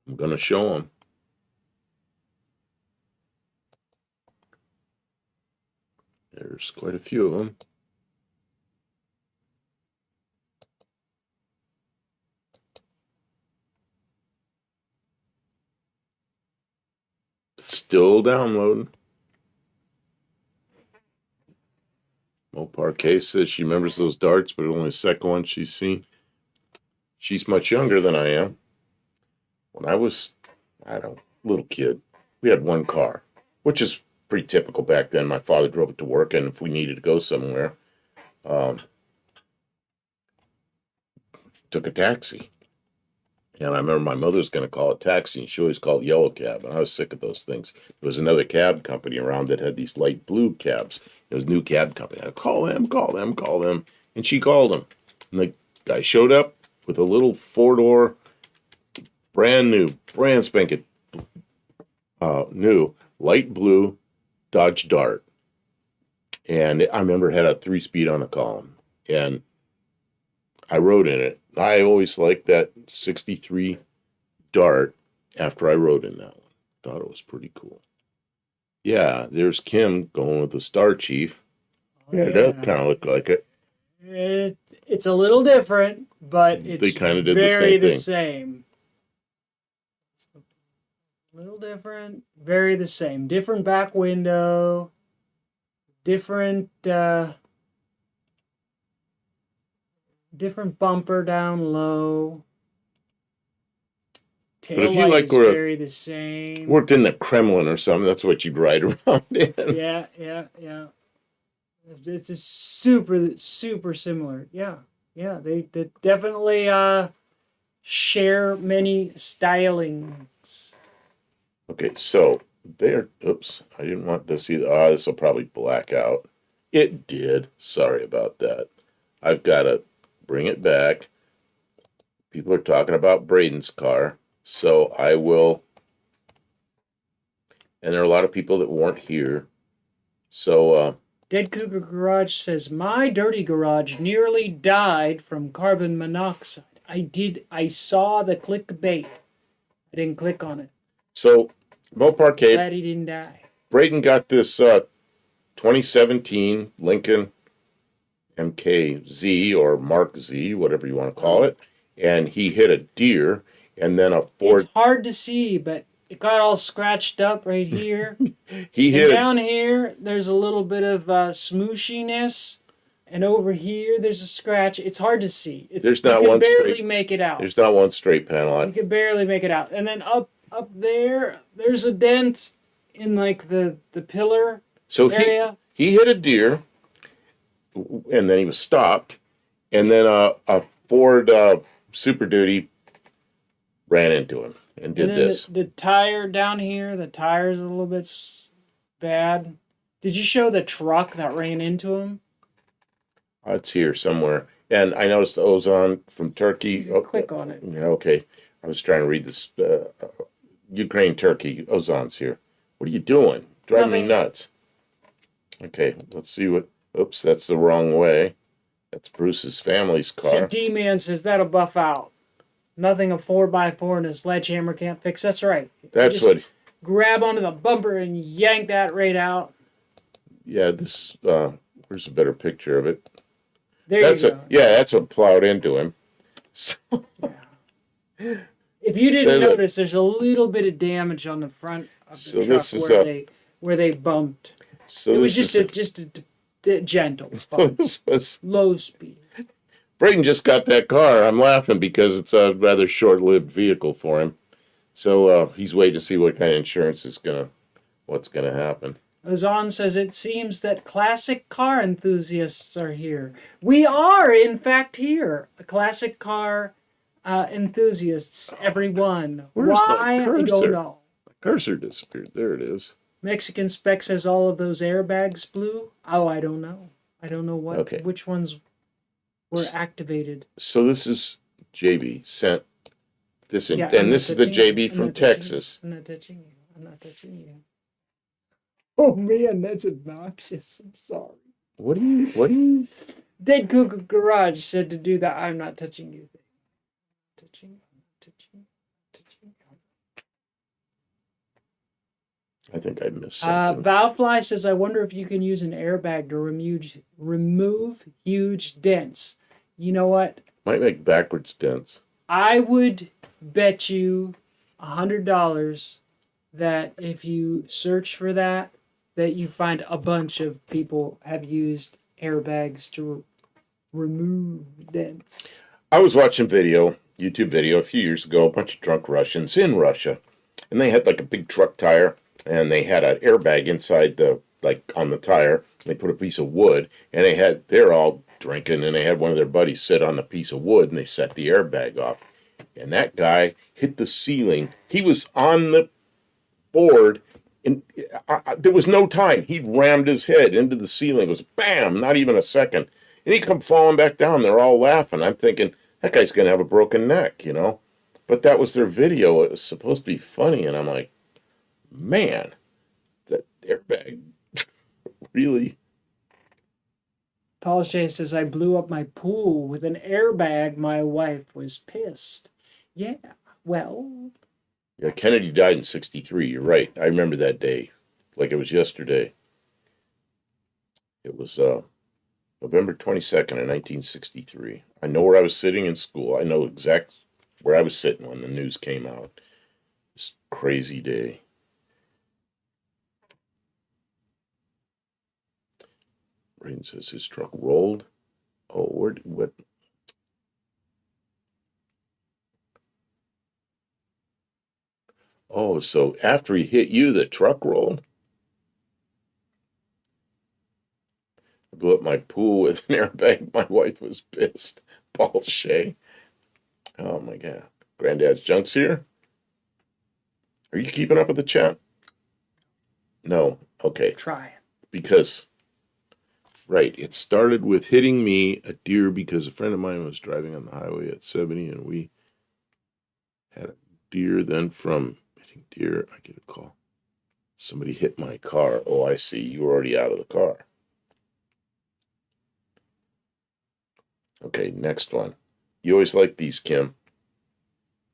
I'm going to show them. There's quite a few of them. Still downloading. Mopar Case says she remembers those darts, but only the second one she's seen. She's much younger than I am. When I was, little kid, we had one car, which is pretty typical back then. My father drove it to work, and if we needed to go somewhere, took a taxi. And I remember my mother was going to call a taxi, and she always called Yellow Cab, and I was sick of those things. There was another cab company around that had these light blue cabs. It was a new cab company. I'd call them, and she called them. And the guy showed up with a little four-door, brand spanking new, light blue Dodge Dart. And I remember it had a 3-speed on the column. And I rode in it. I always liked that 63 Dart after I rode in that one. Thought it was pretty cool. Yeah, there's Kim going with the Star Chief. Yeah, that kind of looked like it. It's a little different, but it's they kind of did very the the same thing. same. Little different, very the same. Different back window, different different bumper down low. But if Tail you light like is very the same. worked in the Kremlin or something, that's what you'd ride around in. Yeah, yeah, yeah. It's just super, super similar. Yeah, yeah. They definitely share many stylings. Okay, so there. Oops, I didn't want this either. Ah, this will probably black out. It did. Sorry about that. I've got to bring it back. People are talking about Braden's car, so I will. And there are a lot of people that weren't here, so Dead Cougar Garage says, my dirty garage nearly died from carbon monoxide. I saw the clickbait. I didn't click on it. so Mopar Cape. Glad he didn't die. Braden got this 2017 Lincoln MKZ or Mark Z, whatever you want to call it, and he hit a deer and then a Ford. It's hard to see, but it got all scratched up right here. He and hit down here, there's a little bit of smooshiness, and over here, there's a scratch. It's hard to see. There's not you one can barely straight. make it out. There's not one straight panel. You can barely make it out. And then up there, there's a dent in like the pillar So area. he hit a deer, and then he was stopped, and then a Ford Super Duty ran into him and did And then this. the tire down here, the tire's a little bit bad. Did you show the truck that ran into him? It's here somewhere. And I noticed the ozone from Turkey. Oh, click on it. Yeah, okay. I was trying to read this. Ukraine, Turkey, ozon's here. What are you doing? Driving me nuts. Okay, let's see what. Oops, that's the wrong way. That's Bruce's family's car. See, D-Man says that'll buff out. Nothing a 4x4 and a sledgehammer can't fix. That's right. That's what. Grab onto the bumper and yank that right out. Yeah, this. Where's a better picture of it? There you go. That's what plowed into him. So, if you didn't notice, there's a little bit of damage on the front of the truck where they bumped. So it was just a gentle bump. This was low speed. Braden just got that car. I'm laughing because it's a rather short-lived vehicle for him. So he's waiting to see what kind of insurance what's gonna happen. Ozan says, it seems that classic car enthusiasts are here. We are, in fact, here. Classic car enthusiasts, everyone. Where's Why? my cursor? I don't know. My cursor disappeared. There it is. Mexican Spec says all of those airbags blew. Oh, I don't know. I don't know which ones were activated. So this is JB sent this in, and this is the JB from Texas. I'm not touching you. I'm not touching you. Oh man, that's obnoxious. I'm sorry. What do you? Dead Cougar Garage said to do that. I'm not touching you thing. Touching. I think I missed something. Valfly says, I wonder if you can use an airbag to remove huge dents. You know what? Might make backwards dents. I would bet you $100 that if you search for that you find a bunch of people have used airbags to remove dents. I was watching YouTube video a few years ago, a bunch of drunk Russians in Russia, and they had like a big truck tire, and they had an airbag inside on the tire. They put a piece of wood, and they're all drinking, and they had one of their buddies sit on the piece of wood, and they set the airbag off. And that guy hit the ceiling. He was on the board, and there was no time. He rammed his head into the ceiling. It was bam, not even a second. And he come falling back down. They're all laughing. I'm thinking, that guy's going to have a broken neck, you know? But that was their video. It was supposed to be funny, and I'm like, man, that airbag really... Paul Shea says, I blew up my pool with an airbag. My wife was pissed. Yeah, well... Yeah, Kennedy died in 1963. You're right. I remember that day like it was yesterday. It was November 22nd of 1963. I know where I was sitting in school. I know exact where I was sitting when the news came out. It's a crazy day. Rain says his truck rolled. Oh, what? Oh, so after he hit you, the truck rolled? I blew up my pool with an airbag. My wife was pissed. Paul Shea. Oh my God. Granddad's Junk's here? Are you keeping up with the chat? No. Okay. Try it. Because, right, it started with hitting me, a deer, because a friend of mine was driving on the highway at 70 and we had a deer. Then from hitting deer, I get a call. Somebody hit my car. Oh, I see. You were already out of the car. Okay, next one. You always like these, Kim.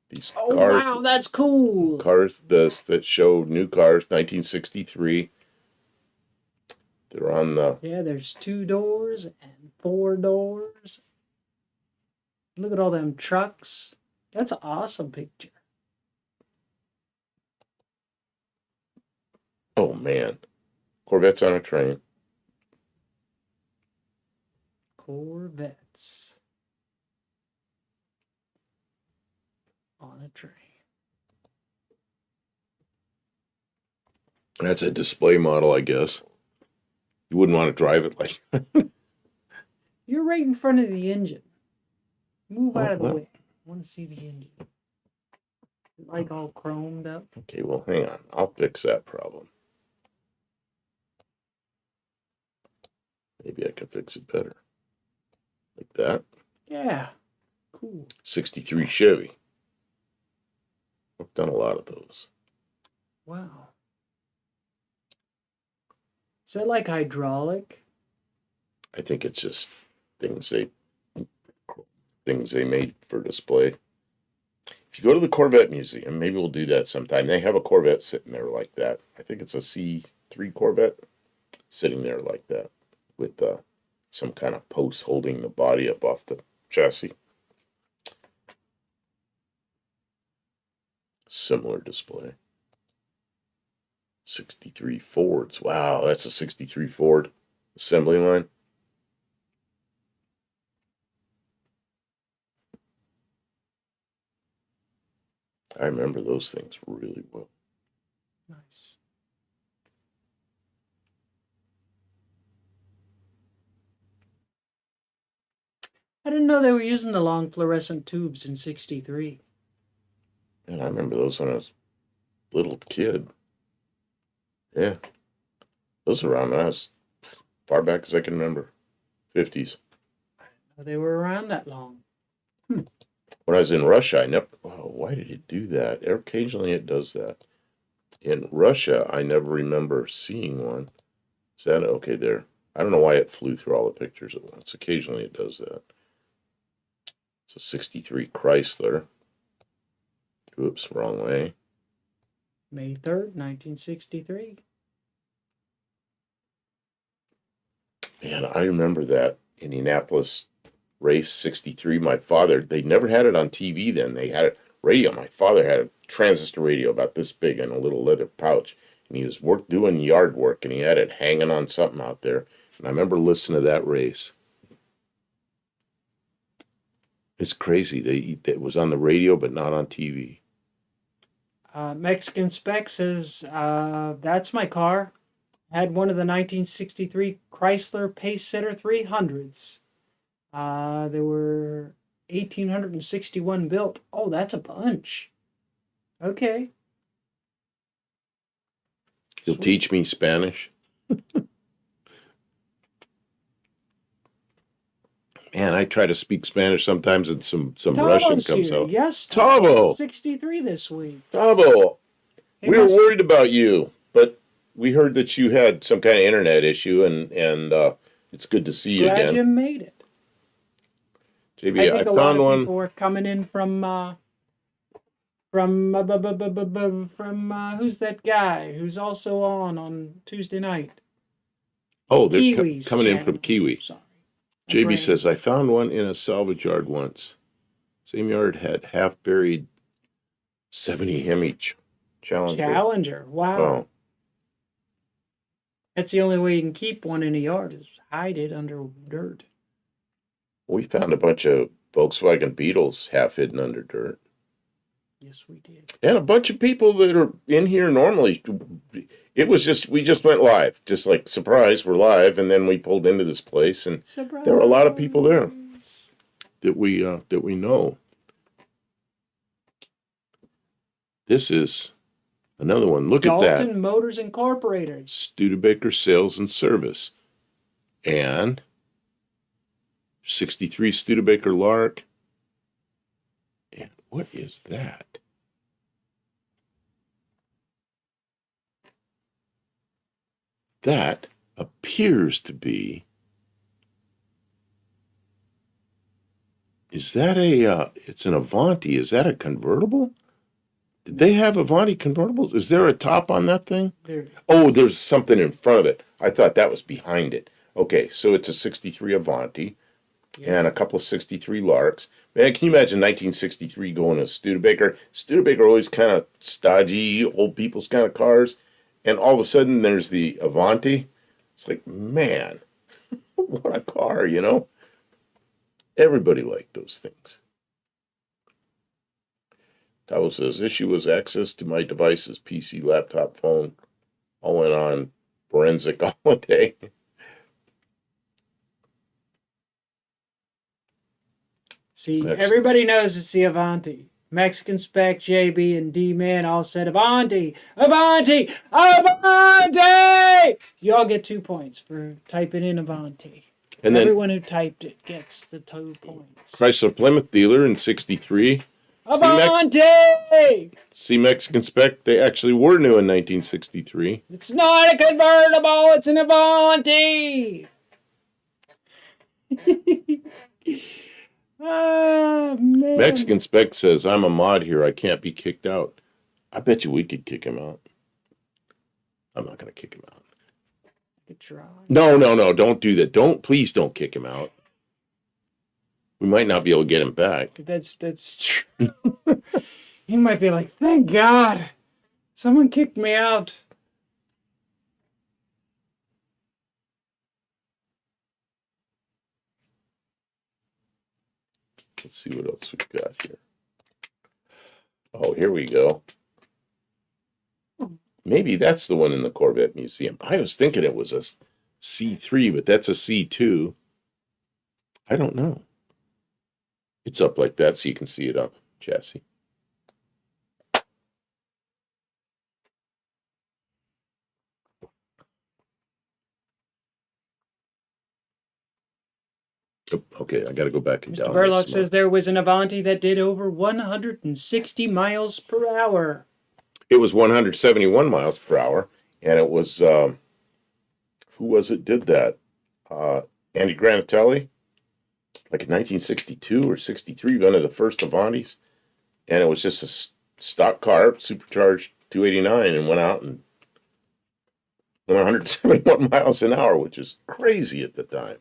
These Oh, cars. wow, that's cool. Cars that show new cars, 1963. They're on the. Yeah, there's 2 doors and 4 doors. Look at all them trucks. That's an awesome picture. Oh man, Corvettes on a train. Corvettes on a train. That's a display model, I guess. You wouldn't want to drive it like that. You're right in front of the engine. Move out of the well. way. I want to see the engine. Like all chromed up. Okay, well, hang on. I'll fix that problem. Maybe I can fix it better. Like that. Yeah. Cool. 63 Chevy. I've done a lot of those. Wow. Is that like hydraulic? I think it's just things they made for display. If you go to the Corvette Museum, maybe we'll do that sometime. They have a Corvette sitting there like that. I think it's a C3 Corvette sitting there like that with some kind of post holding the body up off the chassis. Similar display. 63 Fords. Wow, that's a 63 Ford assembly line. I remember those things really well. Nice. I didn't know they were using the long fluorescent tubes in 63. And I remember those when I was a little kid. Yeah. Those were around when I was far back as I can remember. 50s. I didn't know they were around that long. When I was in Russia, I never. Oh, why did it do that? Occasionally it does that. In Russia, I never remember seeing one. Is that okay there? I don't know why it flew through all the pictures at once. Occasionally it does that. It's a 63 Chrysler. Oops, wrong way. May 3rd, 1963. Man, I remember that Indianapolis race 63. My father, they never had it on TV then. They had it radio. My father had a transistor radio about this big in a little leather pouch. And he was doing yard work and he had it hanging on something out there. And I remember listening to that race. It's crazy. It was on the radio, but not on TV. Mexican Spec says, that's my car. Had one of the 1963 Chrysler Pacesetter 300s. There were 1,861 built. Oh, that's a bunch. Okay. You'll teach me Spanish? Man, I try to speak Spanish sometimes and some Russian comes here. out. Yes, Tavo! 63 this week. Tavo! Hey, We were worried about you, but we heard that you had some kind of internet issue, and it's good to see you Glad again. you made it. JB, I think a lot found of one. people were coming in from who's that guy who's also on Tuesday night? Oh, they're Kiwis coming in channel. from Kiwi. Sorry. My JB brain. says, I found one in a salvage yard once. Same yard had half buried 70 Hemi Challenger. Challenger. Wow. Oh, That's the only way you can keep one in a yard is hide it under dirt. we found a bunch of Volkswagen Beetles half hidden under dirt. Yes, we did. And a bunch of people that are in here normally. It was just, we just went live. Just like, surprise, we're live. And then we pulled into this place, and Surprise. there were a lot of people there that we know. This is another one. Look at that. Dalton Motors Incorporated. Studebaker Sales and Service. And 63 Studebaker Lark. And what is that? That appears to be. Is that it's an Avanti. Is that a convertible? Did they have Avanti convertibles? Is there a top on that thing? There. Oh, there's something in front of it. I thought that was behind it. Okay, so it's a 63 Avanti and a couple of 63 Larks. Man, can you imagine 1963 going to Studebaker? Studebaker always kind of stodgy, old people's kind of cars. And all of a sudden, there's the Avanti. It's like, man, what a car, you know? Everybody liked those things. Tavo says, issue was access to my devices, PC, laptop, phone. All went on forensic holiday. See, everybody knows it's the Avanti. Mexican Spec, JB, and D-Man all said, Avanti! Avanti! Avanti! You all get 2 points for typing in Avanti. And everyone who typed it gets the 2 points. Chrysler Plymouth dealer in 63. Avanti! See Mexican Spec, they actually were new in 1963. It's not a convertible, it's an Avanti! Ah, man. Mexican Spec says, I'm a mod here. I can't be kicked out. I bet you we could kick him out. I'm not going to kick him out. Good try. No. Don't do that. Please don't kick him out. We might not be able to get him back. That's true. He might be like, thank God. Someone kicked me out. Let's see what else we've got here. Oh, here we go. Maybe that's the one in the Corvette Museum. I was thinking it was a C3, but that's a C2. I don't know. It's up like that so you can see it up chassis. Okay, I got to go back and down. Mr. Burlock says there was an Avanti that did over 160 miles per hour. It was 171 miles per hour, and it was, who was it did that? Andy Granatelli, like in 1962 or 63, one of the first Avantis, and it was just a stock car, supercharged 289, and went out and went 171 miles an hour, which is crazy at the time.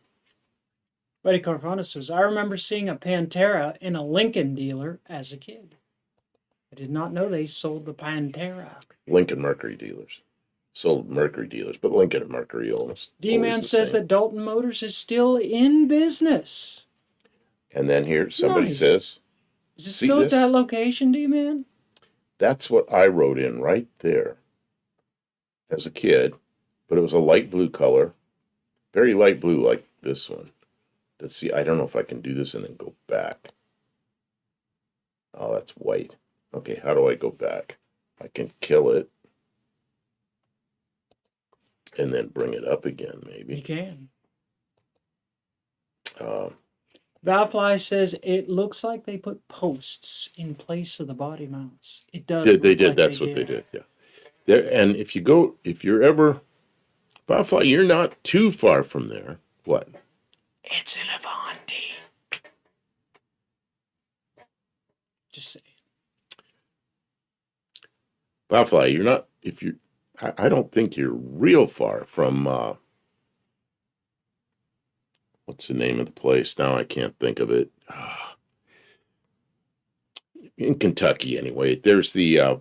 Buddy Carvana says, I remember seeing a Pantera in a Lincoln dealer as a kid. I did not know they sold the Pantera. Lincoln Mercury dealers. Sold Mercury dealers, but Lincoln and Mercury almost. D-Man says that Dalton Motors is still in business. And then here, somebody says... Is it still at that location, D-Man? That's what I wrote in right there as a kid, but it was a light blue color. Very light blue like this one. Let's see, I don't know if I can do this and then go back. Oh, that's white. Okay, how do I go back? I can kill it. And then bring it up again, maybe. You can. Valfly says it looks like they put posts in place of the body mounts. It does. They did. That's what they did. Yeah. There, and if you're ever, Valfly, you're not too far from there. What? It's an Avanti. Just saying. Valfly, you're not. I don't think you're real far from. What's the name of the place? Now I can't think of it. In Kentucky, anyway. There's the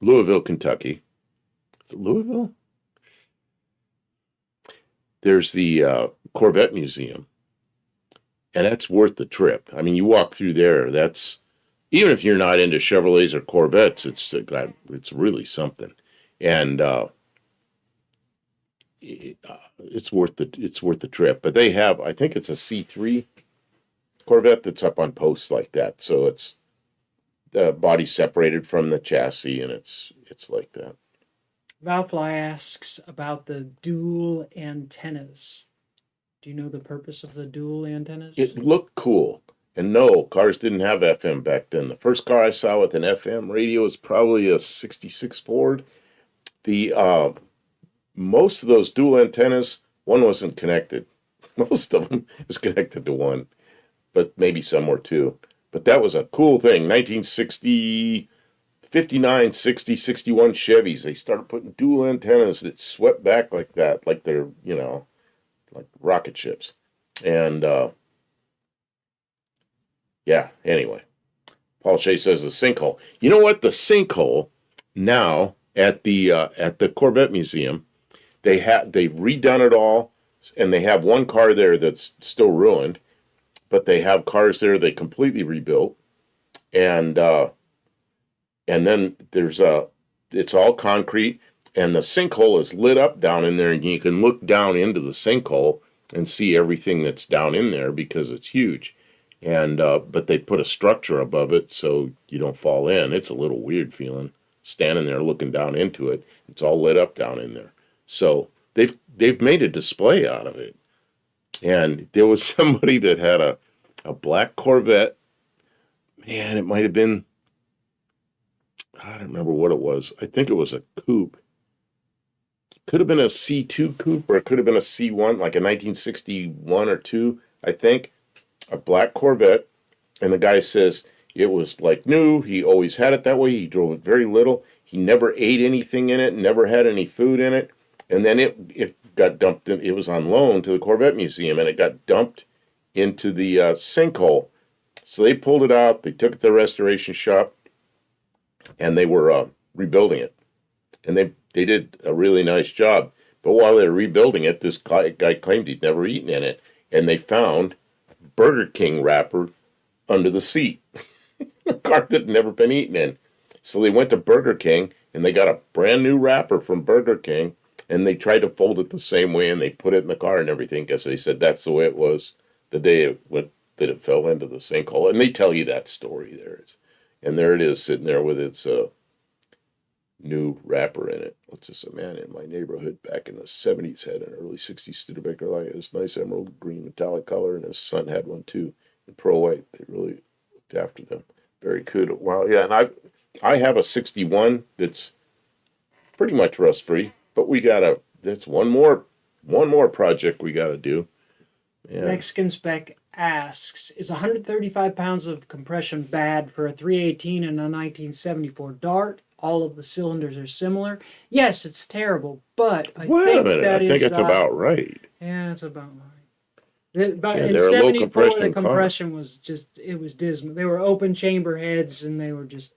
Louisville, Kentucky. Is it Louisville? There's the Corvette Museum, and that's worth the trip. I mean, you walk through there. That's even if you're not into Chevrolets or Corvettes, it's really something, and it's worth the trip. But they have, I think it's a C3 Corvette that's up on posts like that, so it's the body separated from the chassis, and it's like that. Valfly asks about the dual antennas. Do you know the purpose of the dual antennas? It looked cool. And no, cars didn't have FM back then. The first car I saw with an FM radio was probably a 66 Ford. The most of those dual antennas, one wasn't connected. Most of them was connected to one, but maybe some were two. But that was a cool thing. 1960, 59, 60, 61 Chevys, they started putting dual antennas that swept back like that, like they're, like rocket ships. And yeah, anyway. Paul Shea says the sinkhole. You know what? The sinkhole now at the Corvette Museum, they've redone it all, and they have one car there that's still ruined, but they have cars there they completely rebuilt, and then it's all concrete, and the sinkhole is lit up down in there, and you can look down into the sinkhole and see everything that's down in there because it's huge. And but they put a structure above it so you don't fall in. It's a little weird feeling standing there looking down into it. It's all lit up down in there. So they've made a display out of it. And there was somebody that had a black Corvette. Man, it might have been, I don't remember what it was. I think it was a coupe. Could have been a C2 coupe, or it could have been a C1, like a 1961 or 2, I think. A black Corvette, and the guy says it was like new. He always had it that way. He drove it very little. He never ate anything in it, never had any food in it. And then it got dumped in. It was on loan to the Corvette Museum, and it got dumped into the sinkhole. So they pulled it out. They took it to the restoration shop, and they were rebuilding it. And they did a really nice job. But while they were rebuilding it, this guy claimed he'd never eaten in it, and they found Burger King wrapper under the seat. A car that had never been eaten in. So they went to Burger King, and they got a brand new wrapper from Burger King, and they tried to fold it the same way, and they put it in the car and everything, because they said that's the way it was the day that it fell into the sinkhole. And they tell you that story there. And there it is, sitting there with its new wrapper in it. What's this? A man in my neighborhood back in the 70s had an early 60s Studebaker light. This nice emerald green metallic color, and his son had one too, in pearl white. They really looked after them. Very cool. Wow, yeah, and I have a 61 that's pretty much rust free, but that's one more project we gotta do. Yeah. Mexican Spec asks, is 135 pounds of compression bad for a 318 and a 1974 Dart? All of the cylinders are similar. Yes, it's terrible, but I think it's about right. Yeah, it's about right. But Yeah, in they're a low 74, compression the compression was it was dismal. They were open chamber heads, and they were just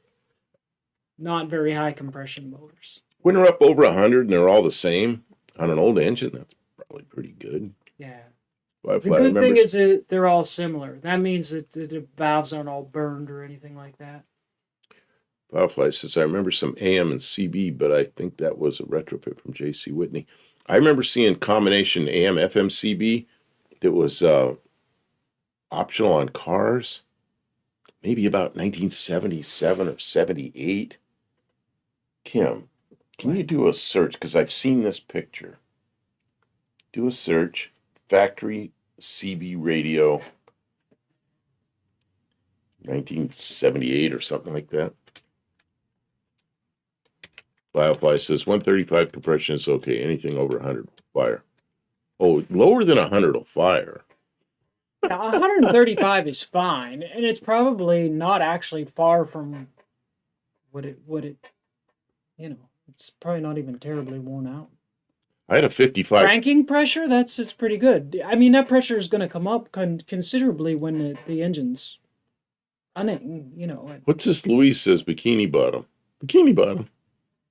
not very high compression motors. When they're up over 100 and they're all the same on an old engine, that's probably pretty good. Yeah. The good thing is that they're all similar. That means that the valves aren't all burned or anything like that. Firefly says, I remember some AM and CB, but I think that was a retrofit from J.C. Whitney. I remember seeing combination AM, FM, CB that was optional on cars, maybe about 1977 or 78. Kim, can you do a search? Because I've seen this picture. Do a search, factory CB radio, 1978 or something like that. Biofly says 135 compression is okay. Anything over 100 will fire. Oh, lower than 100 will fire. Yeah, 135 is fine, and it's probably not actually far from what it it's probably not even terribly worn out. I had a 55. Cranking pressure, it's pretty good. I mean, that pressure is going to come up considerably when the engine's running, What's this? Louise says bikini bottom. Bikini bottom.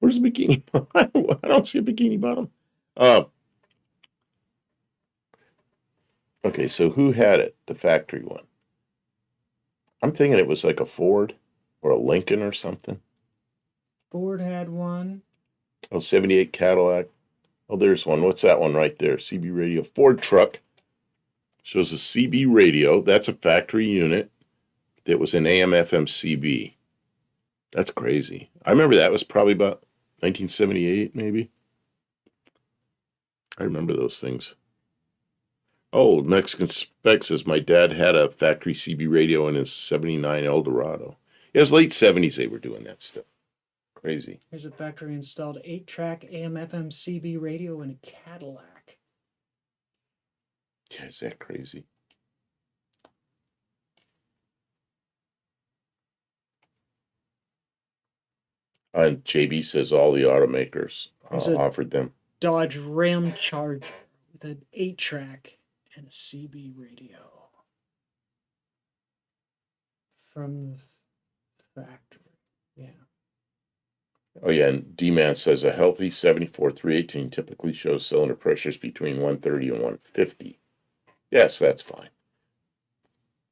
Where's the bikini? I don't see a bikini bottom. Uh, okay, so who had it? The factory one. I'm thinking it was like a Ford or a Lincoln or something. Ford had one. Oh, 78 Cadillac. Oh, there's one. What's that one right there? CB radio. Ford truck. Shows a CB radio. That's a factory unit that was an AM FM CB. That's crazy. I remember that was probably about 1978, maybe. I remember those things. Oh, Mexican Spec says my dad had a factory CB radio in his 79 Eldorado. It was late 70s they were doing that stuff. Crazy. Here's a factory installed 8-track AM FM CB radio in a Cadillac. Yeah, is that crazy? And JB says all the automakers offered them. Dodge Ram Charger with an 8-track and a CB radio from the factory. Yeah. Oh, yeah, and D-Man says a healthy 74 318 typically shows cylinder pressures between 130 and 150. Yes, that's fine.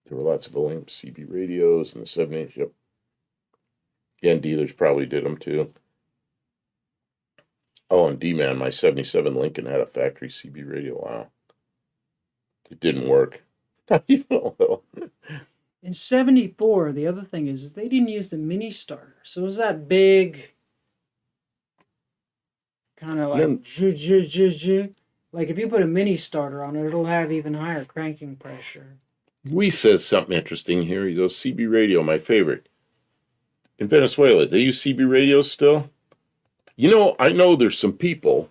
There were lots of OEM CB radios in the 7-inch. Yep. Yeah, and dealers probably did them too. Oh, and D-Man, my 77 Lincoln had a factory CB radio. Wow. It didn't work. Not even a little. In 74, the other thing is they didn't use the mini starter. So it was that big kind of like like if you put a mini starter on it, it'll have even higher cranking pressure. We says something interesting here. He goes, CB radio, my favorite. In Venezuela, they use CB radios still? You know, I know there's some people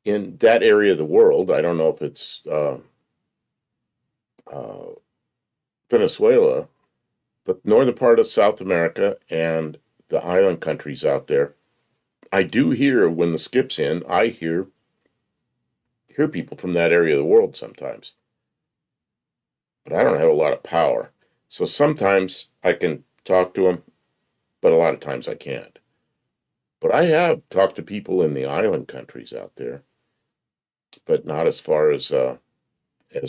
in that area of the world. I don't know if it's Venezuela, but northern part of South America and the island countries out there. I do hear when the skip's in, I hear people from that area of the world sometimes. But I don't have a lot of power. So sometimes I can talk to them, but a lot of times I can't. But I have talked to people in the island countries out there, but not as far as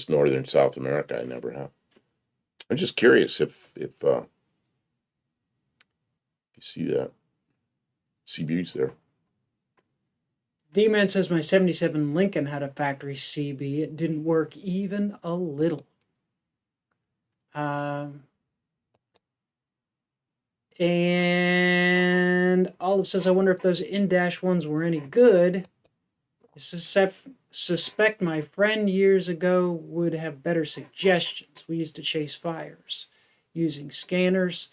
northern South America. I never have. I'm just curious if you see that. CB's there. D-Man says my 77 Lincoln had a factory CB. It didn't work even a little. And Olive says, I wonder if those in-dash ones were any good. I suspect my friend years ago would have better suggestions. We used to chase fires using scanners.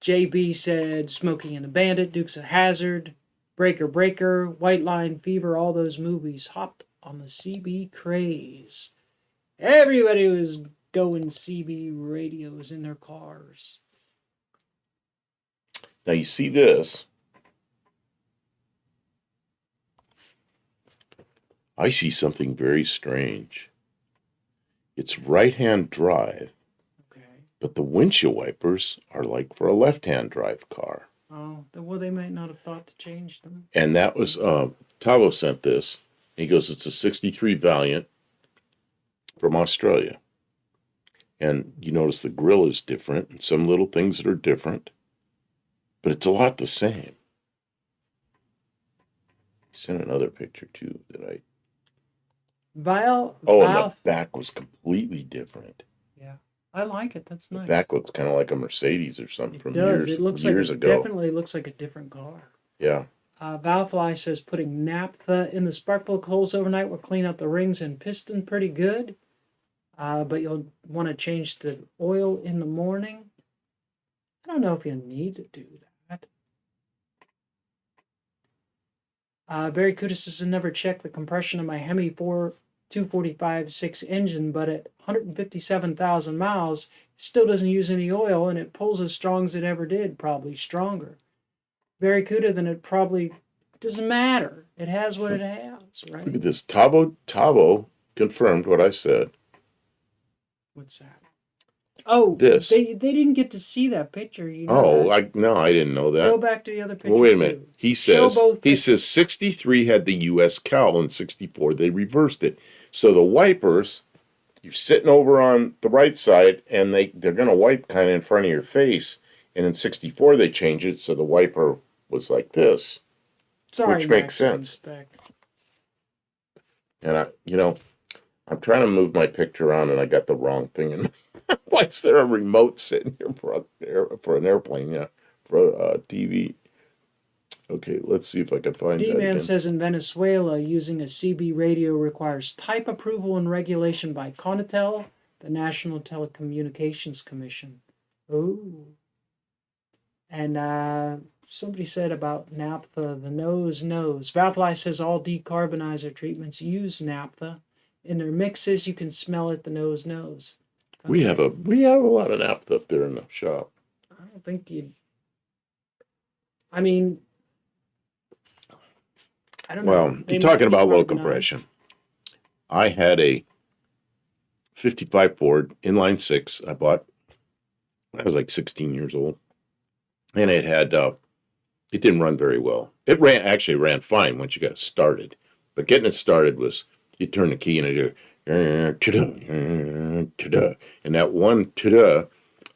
JB said Smokey and the Bandit, Dukes of Hazzard, Breaker, White Line Fever, all those movies hopped on the CB craze. Everybody was going CB radios in their cars. Now you see this. I see something very strange. It's right-hand drive, okay, but the windshield wipers are like for a left-hand drive car. Oh, well, they might not have thought to change them. And that was, Tavo sent this. He goes, it's a 63 Valiant from Australia. And you notice the grill is different and some little things that are different, but it's a lot the same. He sent another picture too that I... and the back was completely different. Yeah, I like it. That's nice. The back looks kind of like a Mercedes or something from It looks years like ago. Definitely looks like a different car. Yeah. Valfly says putting naphtha in the spark plug holes overnight will clean out the rings and piston pretty good. But you'll want to change the oil in the morning. I don't know if you need to do that. Barry Kuda says I never checked the compression of my Hemi 245/6 engine, but at 157,000 miles, it still doesn't use any oil, and it pulls as strong as it ever did, probably stronger. Barry Kuda, then it probably doesn't matter. It has what it has, right? Look at this. Tavo confirmed what I said. What's that? Oh, This. they didn't get to see that picture. You know Oh, that. I didn't know Go that. back to the other Well, picture wait a minute. too. He Show says both he pictures. says 63 had the U.S. cowl and 64 they reversed it. So the wipers, you're sitting over on the right side, and they're gonna wipe kind of in front of your face. And in 64 they changed it so the wiper was like this, Sorry, which makes Mexican sense. spec. And I'm trying to move my picture around, and I got the wrong thing. And why is there a remote sitting here for an airplane? Yeah, for a TV. Okay, let's see if I can find that D-Man again. says in Venezuela, using a CB radio requires type approval and regulation by CONATEL, the National Telecommunications Commission. Oh. And somebody said about naphtha, the nose knows. Valfly says all decarbonizer treatments use naphtha. In their mixes, you can smell it, the nose knows. We Okay. have a lot of naphtha up there in the shop. I don't think you'd. I mean, I don't know. Well, They you're might talking be about low carbonized. compression. I had a 55 Ford inline six I bought when I was like 16 years old, and it didn't run very well. It ran fine once you got it started, but getting it started was you turn the key and it ta-da, and that one ta-da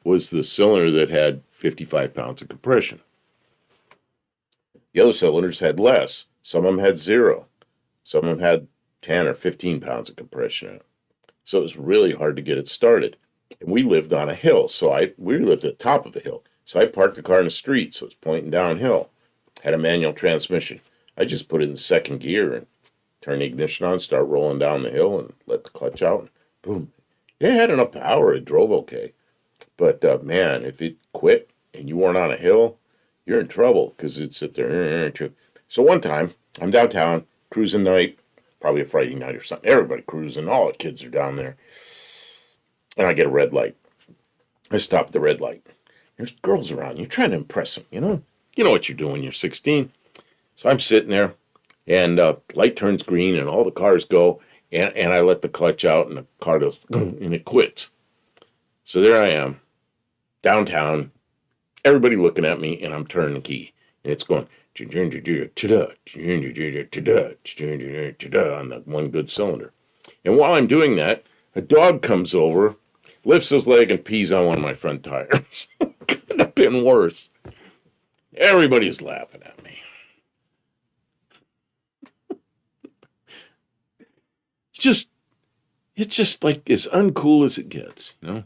was the cylinder that had 55 pounds of compression. The other cylinders had less. Some of them had 0. Some of them had 10 or 15 pounds of compression in it. So it was really hard to get it started. And we lived on a hill, so we lived at the top of a hill. So I parked the car in the street, so it's pointing downhill. Had a manual transmission. I just put it in second gear and turn the ignition on, start rolling down the hill, and let the clutch out. And boom. It had enough power. It drove okay. But man, if it quit and you weren't on a hill, you're in trouble because it'd sit there. So one time, I'm downtown, cruising night, probably a Friday night or something. Everybody cruising. All the kids are down there. And I get a red light. I stop at the red light. There's girls around. You're trying to impress them, you know? You know what you're doing. You're 16. So I'm sitting there, and light turns green, and all the cars go, and I let the clutch out, and the car goes, and it quits. So there I am, downtown, everybody looking at me, and I'm turning the key, and it's going, on that one good cylinder. And while I'm doing that, a dog comes over, lifts his leg, and pees on one of my front tires. Could have been worse. Everybody's laughing at me. It's just like as uncool as it gets, you know?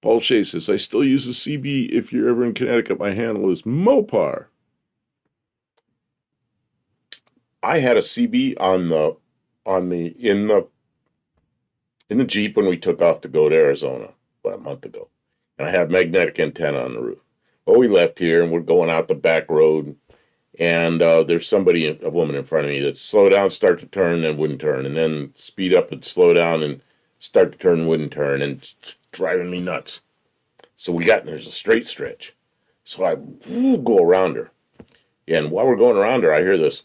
Paul Shea says, I still use a CB if you're ever in Connecticut. My handle is Mopar. I had a CB in the Jeep when we took off to go to Arizona about a month ago. And I had magnetic antenna on the roof. Well, we left here and we're going out the back road, and there's a woman in front of me that slow down, start to turn, and wouldn't turn, and then speed up and slow down and start to turn, wouldn't turn, and it's driving me nuts. So there's a straight stretch. So I go around her. And while we're going around her, I hear this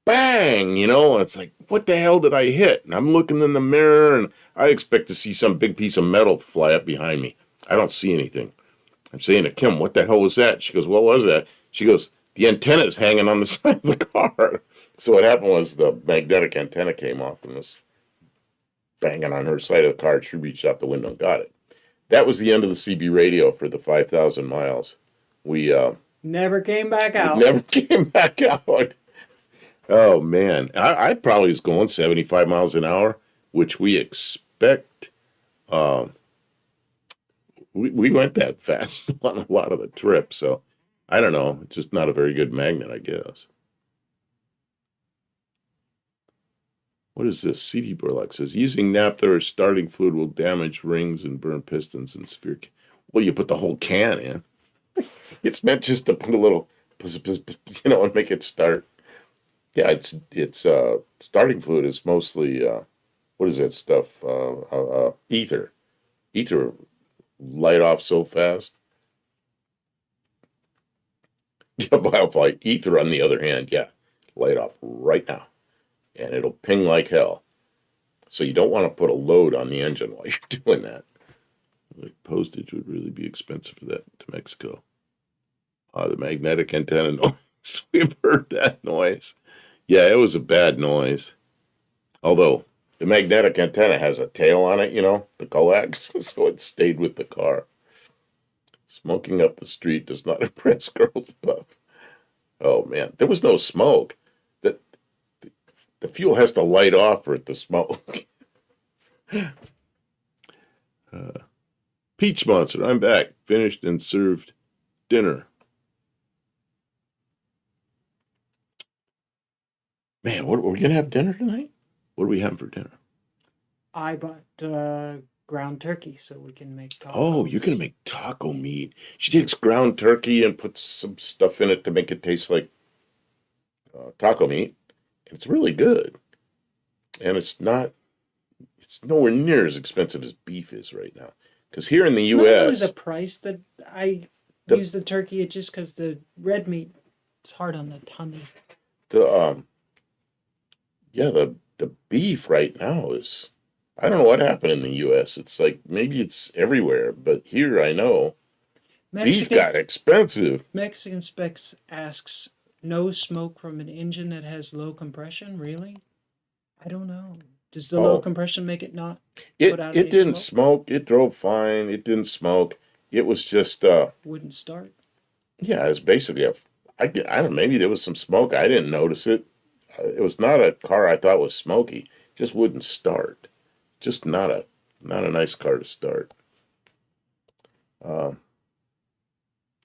bang, and it's like, what the hell did I hit? And I'm looking in the mirror, and I expect to see some big piece of metal fly up behind me. I don't see anything. I'm saying to Kim, what the hell was that? She goes, what was that? She goes, the antenna is hanging on the side of the car. So what happened was the magnetic antenna came off and was banging on her side of the car. She reached out the window and got it. That was the end of the CB radio for the 5,000 miles. We never came back out. Never came back out. Oh, man. I probably was going 75 miles an hour, which we expect. We went that fast on a lot of the trips, so I don't know. It's just not a very good magnet, I guess. What is this? CD Burlock says, using naphtha or starting fluid will damage rings and burn pistons and sphere. Well, you put the whole can in. It's meant just to put a little, and make it start. Yeah, it's starting fluid is mostly, what is that stuff? Ether. Ether light off so fast. Yeah, Firefly. Ether, on the other hand, yeah, light off right now. And it'll ping like hell. So you don't want to put a load on the engine while you're doing that. Like postage would really be expensive for that to Mexico. The magnetic antenna noise. We've heard that noise. Yeah, it was a bad noise. Although the magnetic antenna has a tail on it, the coax, so it stayed with the car. Smoking up the street does not impress girls, Puff. Oh man, there was no smoke. The, the fuel has to light off for it to smoke. Peach Monster, I'm back. Finished and served dinner. Man, what are we gonna have dinner tonight? What are we having for dinner? I bought ground turkey so we can make tacos. Oh, you're gonna make taco meat. She takes ground turkey and puts some stuff in it to make it taste like taco meat. It's really good, and it's nowhere near as expensive as beef is right now. Because here in the it's U.S., not really the price that I use the turkey. It's just because the red meat is hard on the tummy. the beef right now is, I don't know what happened in the U.S. It's like maybe it's everywhere, but here I know beef got expensive. Mexican Specs asks, no smoke from an engine that has low compression? Really? I don't know. Does the low compression make it not put out any It didn't smoke? smoke. It drove fine. It didn't smoke. It was just Wouldn't start. yeah, it was basically I don't know, maybe there was some smoke. I didn't notice it. It was not a car I thought was smoky. Just wouldn't start. Just not a nice car to start.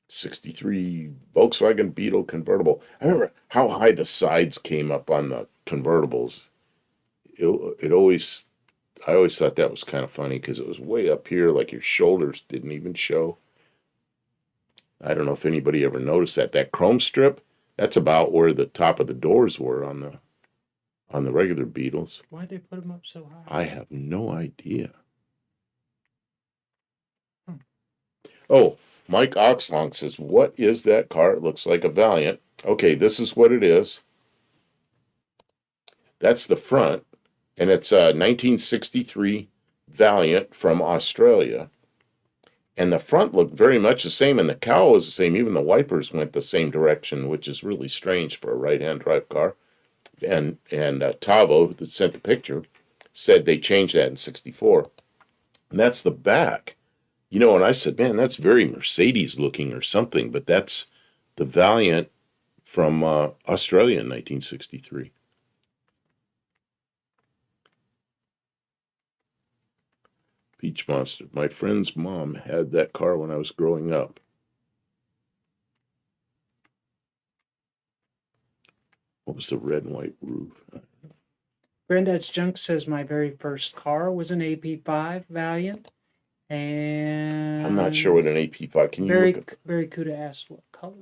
63 Volkswagen Beetle convertible. I remember how high the sides came up on the convertibles. It always, I always thought that was kind of funny because it was way up here, like your shoulders didn't even show. I don't know if anybody ever noticed that. That chrome strip, that's about where the top of the doors were on the regular Beetles. Why'd they put them up so high? I have no idea. Oh, Mike Oxlong says, what is that car? It looks like a Valiant. Okay, this is what it is. That's the front, and it's a 1963 Valiant from Australia. And the front looked very much the same, and the cowl was the same. Even the wipers went the same direction, which is really strange for a right-hand drive car. And Tavo, that sent the picture, said they changed that in '64. And that's the back. And I said, man, that's very Mercedes looking or something, but that's the Valiant from Australia in 1963. Peach Monster. My friend's mom had that car when I was growing up. What was the red and white roof? Granddad's Junk says my very first car was an AP5 Valiant. And I'm not sure what an AP5. Can you Barry Kuda asked what color.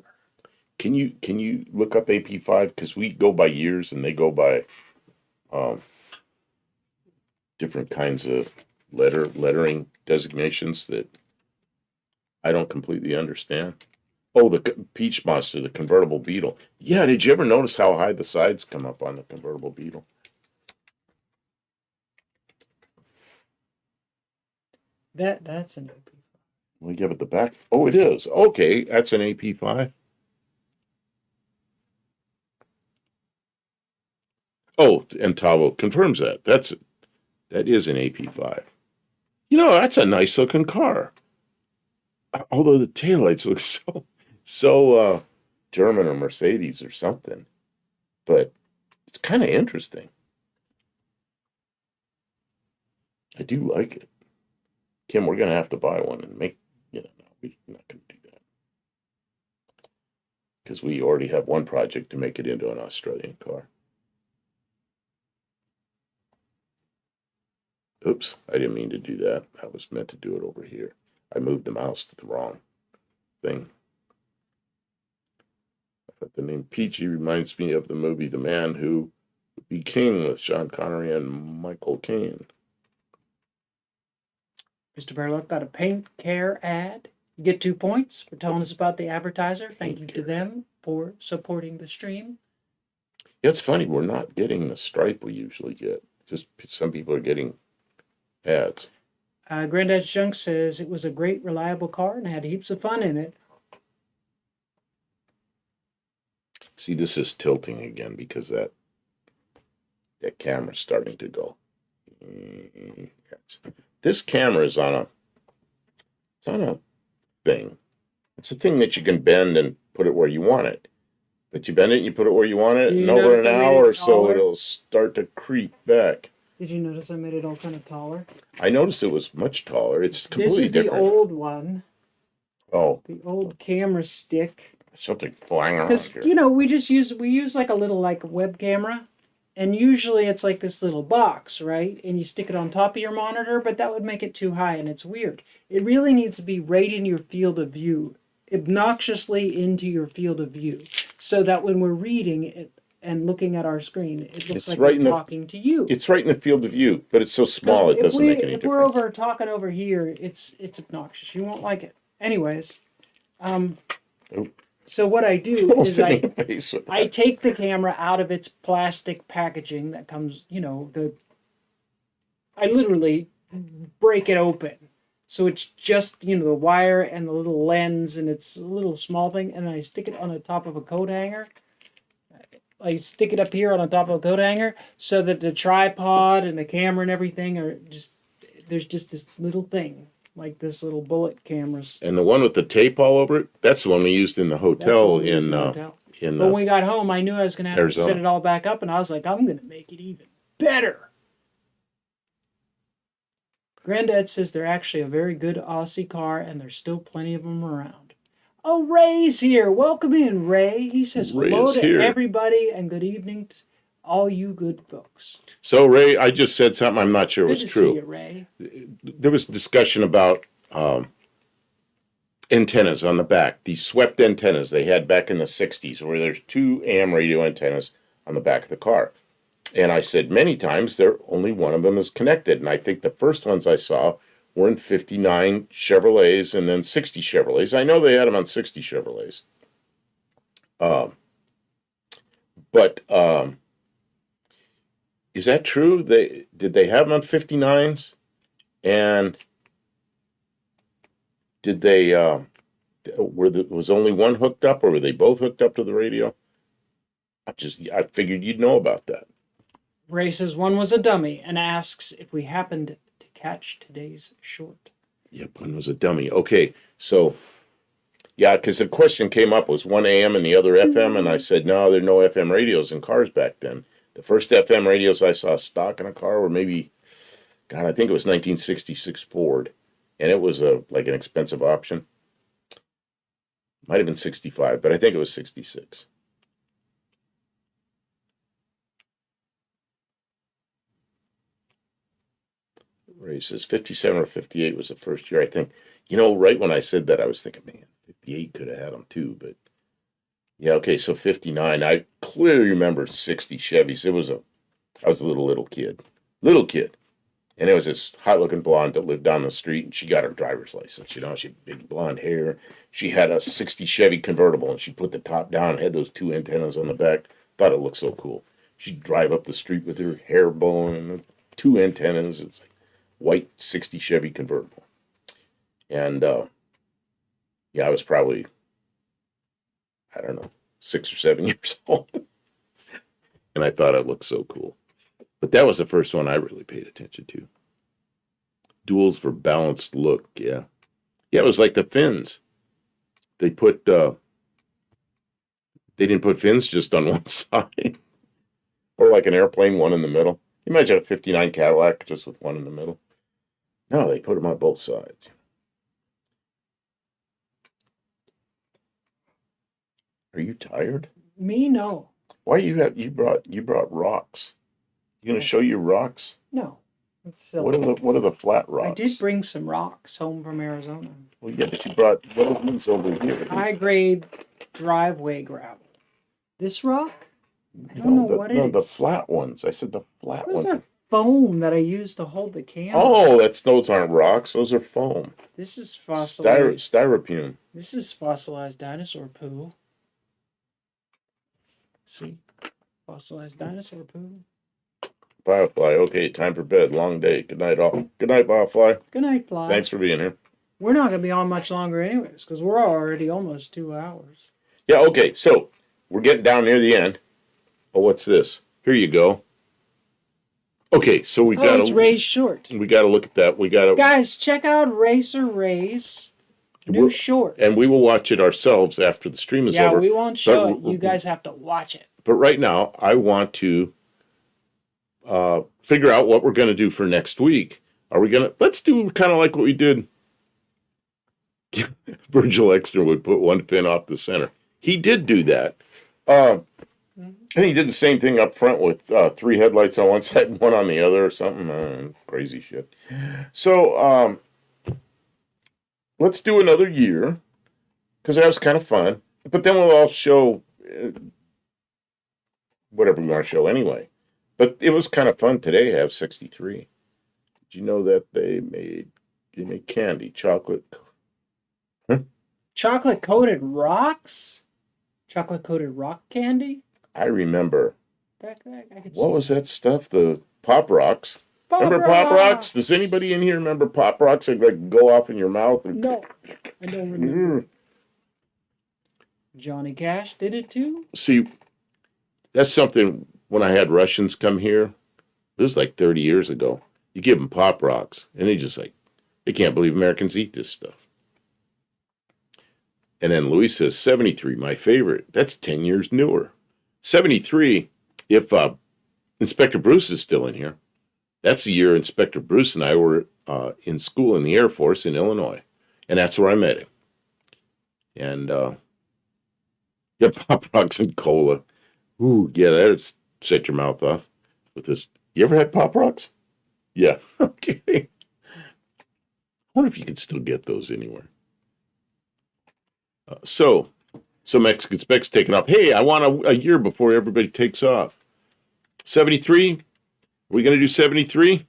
Can you look up AP5? Because we go by years and they go by different kinds of lettering designations that I don't completely understand. Oh, the Peach Monster, the convertible Beetle. Yeah, did you ever notice how high the sides come up on the convertible Beetle? That's an AP5. Well, yeah, but the back. Oh, it is. Okay, that's an AP5. Oh, and Tavo confirms that. That is an AP5. That's a nice looking car. Although the taillights look so German or Mercedes or something. But it's kind of interesting. I do like it. Kim, we're going to have to buy one and make, no, we're not going to do that. Because we already have one project to make it into an Australian car. Oops, I didn't mean to do that. I was meant to do it over here. I moved the mouse to the wrong thing. But the name Peachy reminds me of the movie The Man Who Would Be King with Sean Connery and Michael Caine. Mr. Burlock got a paint care ad. You get 2 points for telling us about the advertiser. Thank you to them for supporting the stream. Yeah, it's funny. We're not getting the stripe we usually get. Just some people are getting ads. Granddad's Junk says it was a great, reliable car and had heaps of fun in it. See, this is tilting again because that camera's starting to go. This camera is on a thing. It's a thing that you can bend and put it where you want it. But you bend it and you put it where you want it, and over an hour or so it'll start to creep back. Did you notice I made it all kind of taller? I noticed it was much taller. It's completely different. This is the old one. Oh. The old camera stick. Something flying around Because, here. you know, we use like a little web camera. And usually it's like this little box, right? And you stick it on top of your monitor, but that would make it too high and it's weird. It really needs to be right in your field of view, obnoxiously into your field of view, so that when we're reading it and looking at our screen, it looks like we're talking to you. It's right in the field of view, but it's so small it doesn't make any difference. If we're talking over here, it's obnoxious. You won't like it. Anyways, so what I do is I take the camera out of its plastic packaging that comes, you know, I literally break it open. So it's just, you know, the wire and the little lens, and it's a little small thing, and I stick it on the top of a coat hanger. I stick it up here on the top of a coat hanger so that the tripod and the camera and everything are just, there's just this little thing. Like this little bullet cameras. And the one with the tape all over it, that's the one we used in the hotel But when we got home, I knew I was going to have to set it all back up, and I was like, I'm going to make it even better. Granddad says they're actually a very good Aussie car, and there's still plenty of them around. Oh, Ray's here. Welcome in, Ray. He says hello to everybody, and good evening to all you good folks. So, Ray, I just said something I'm not sure was true. See you, Ray. There was discussion about antennas on the back, these swept antennas they had back in the 60s, where there's 2 AM radio antennas on the back of the car. And I said many times only one of them is connected. And I think the first ones I saw were in 59 Chevrolets and then 60 Chevrolets. I know they had them on 60 Chevrolets. But is that true? Did they have them on 59s? And did they was only one hooked up, or were they both hooked up to the radio? I figured you'd know about that. Ray says one was a dummy and asks if we happened to catch today's short. Yep, one was a dummy. Okay, so yeah, because the question came up, was one AM and the other FM, and I said no, there are no FM radios in cars back then. The first FM radios I saw stock in a car were maybe, God, I think it was 1966 Ford, and it was like an expensive option. Might have been 65, but I think it was 66. Ray says 57 or 58 was the first year, I think. You know, right when I said that, I was thinking, man, 58 could have had them too, but yeah, okay, so 59. I clearly remember 60 Chevys. I was a little kid, and it was this hot-looking blonde that lived down the street, and she got her driver's license. You know, she had big blonde hair. She had a 60 Chevy convertible, and she put the top down, had those 2 antennas on the back. Thought it looked so cool. She'd drive up the street with her hair blowing and 2 antennas. It's like white 60 Chevy convertible. And yeah, I was probably, I don't know, 6 or 7 years old. And I thought it looked so cool. But that was the first one I really paid attention to. Duals for balanced look, yeah. Yeah, it was like the fins. They didn't put fins just on one side. Or like an airplane, one in the middle. Imagine a 59 Cadillac just with one in the middle. No, they put them on both sides. Are you tired? Me, no. Why you brought rocks? You gonna show your rocks? No. It's silly. What are the flat rocks? I did bring some rocks home from Arizona. Well, yeah, but you brought what are these over here? High grade driveway gravel. This rock? I don't know what it is. The flat ones. I said the flat ones. Those are foam that I use to hold the camera. Oh, those aren't rocks. Those are foam. This is fossilized. Styrofoam. This is fossilized dinosaur poo. See? Fossilized dinosaur poo. Firefly. Okay, time for bed. Long day. Good night, all. Good night, Firefly. Good night, Fly. Thanks for being here. We're not going to be on much longer anyways, because we're already almost 2 hours. Yeah, okay, so we're getting down near the end. Oh, what's this? Here you go. Okay, so we got it's Ray's short. We got to look at that. We got to Guys, check out Racer Ray's new short. And we will watch it ourselves after the stream is over. Yeah, we won't show it. You guys have to watch it. But right now, I want to figure out what we're going to do for next week. Are we going to... Let's do kind of like what we did. Virgil Exner would put one pin off the center. He did do that. And he did the same thing up front with 3 headlights on one side and one on the other or something. Crazy shit. So let's do another year because that was kind of fun. But then we'll all show whatever we want to show anyway. But it was kind of fun today to have 63. Did you know that they made candy, chocolate? Huh? Chocolate coated rocks? Chocolate coated rock candy? I remember. I could What was that stuff? The Pop Rocks. Remember Pop Rocks? Does anybody in here remember Pop Rocks that like go off in your mouth? No, I don't remember. Johnny Cash did it too? See, that's something when I had Russians come here. It was like 30 years ago. You give them Pop Rocks, and they just like, they can't believe Americans eat this stuff. And then Louis says, 73, my favorite. That's 10 years newer. 73, if Inspector Bruce is still in here, that's the year Inspector Bruce and I were in school in the Air Force in Illinois. And that's where I met him. And, yeah, Pop Rocks and cola. Ooh, yeah, that'd set your mouth off with this. You ever had Pop Rocks? Yeah, okay. I wonder if you could still get those anywhere. So Mexican Spec's taking off. Hey, I want a year before everybody takes off. 73? Are we going to do 73?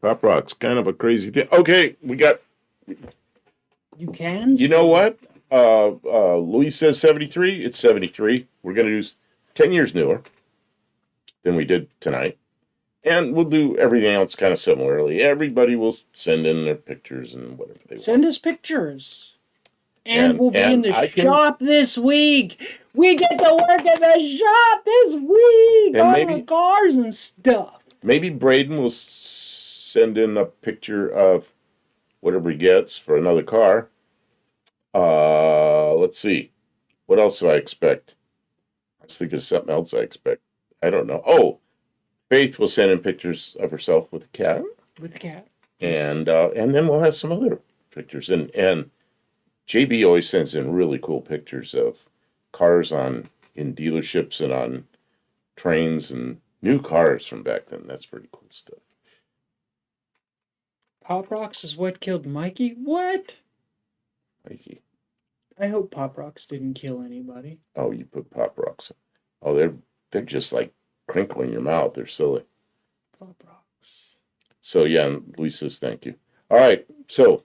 Pop Rocks, kind of a crazy thing. Okay, we got... You can? You know what? Louis says 73. It's 73. We're going to do 10 years newer than we did tonight. And we'll do everything else kind of similarly. Everybody will send in their pictures and whatever they want. Send us pictures. And we'll be in the shop this week. We get to work in the shop this week on the cars and stuff. Maybe Braden will send in a picture of whatever he gets for another car. Let's see. What else do I expect? I was thinking of something else I expect. I don't know. Oh, Faith will send in pictures of herself with a cat. With the cat. And then we'll have some other pictures. And JB always sends in really cool pictures of cars in dealerships and on trains and new cars from back then. That's pretty cool stuff. Pop Rocks is what killed Mikey? What? Mikey. I hope Pop Rocks didn't kill anybody. Oh, you put Pop Rocks. Oh, they're just like crinkling your mouth. They're silly. Pop Rocks. So yeah, and Louis says thank you. All right, so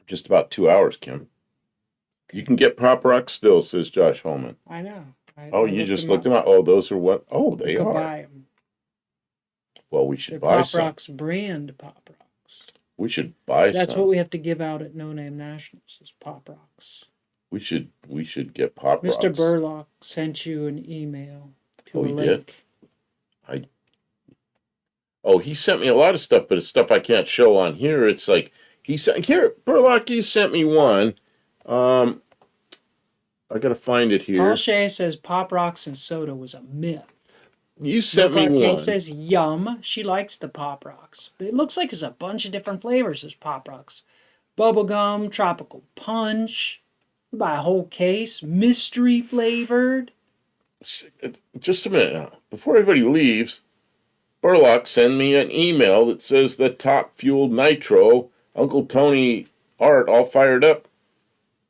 just about 2 hours, Kim. You can get Pop Rocks still, says Josh Holman. I know. You just looked them up. Oh, those are what? Oh, they are. Buy them. Well, we should buy some. Pop Rocks brand Pop Rocks. We should buy some. That's what we have to give out at No Name Nationals is Pop Rocks. We should get Pop Rocks. Mr. Burlock sent you an email to a link. Did? He sent me a lot of stuff, but it's stuff I can't show on here. It's like Burlock, you sent me one. I gotta find it here. Paul Shea says Pop Rocks and soda was a myth. You sent me one. Kay says yum. She likes the Pop Rocks. It looks like it's a bunch of different flavors. There's Pop Rocks, bubblegum, tropical punch. Buy a whole case, mystery flavored. Just a minute now. Before everybody leaves, Burlock send me an email that says the top fueled nitro, Uncle Tony art all fired up.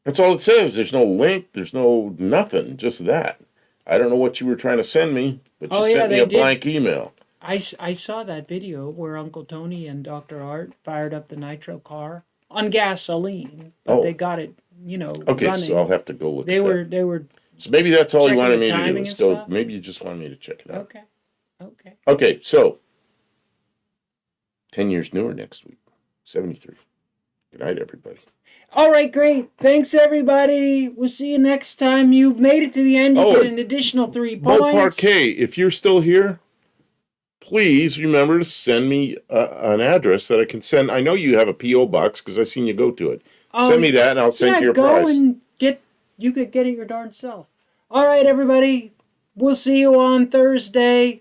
That's all it says. There's no link. There's no nothing. Just that. I don't know what you were trying to send me, but you sent me a blank email. I saw that video where Uncle Tony and Dr. Art fired up the nitro car on gasoline, but they got it, Okay, running. so I'll have to go look They were. So maybe that's all you wanted me to do. Maybe you just wanted me to check it out. Okay. Okay, so 10 years newer next week. 73. Good night, everybody. All right, great. Thanks, everybody. We'll see you next time. You made it to the end. You get an additional 3 Bo points. Parquet, if you're still here, please remember to send me an address that I can send. I know you have a P.O. box because I've seen you go to it. Send me that and I'll send you your prize. And you could get it your darn self. All right, everybody. We'll see you on Thursday.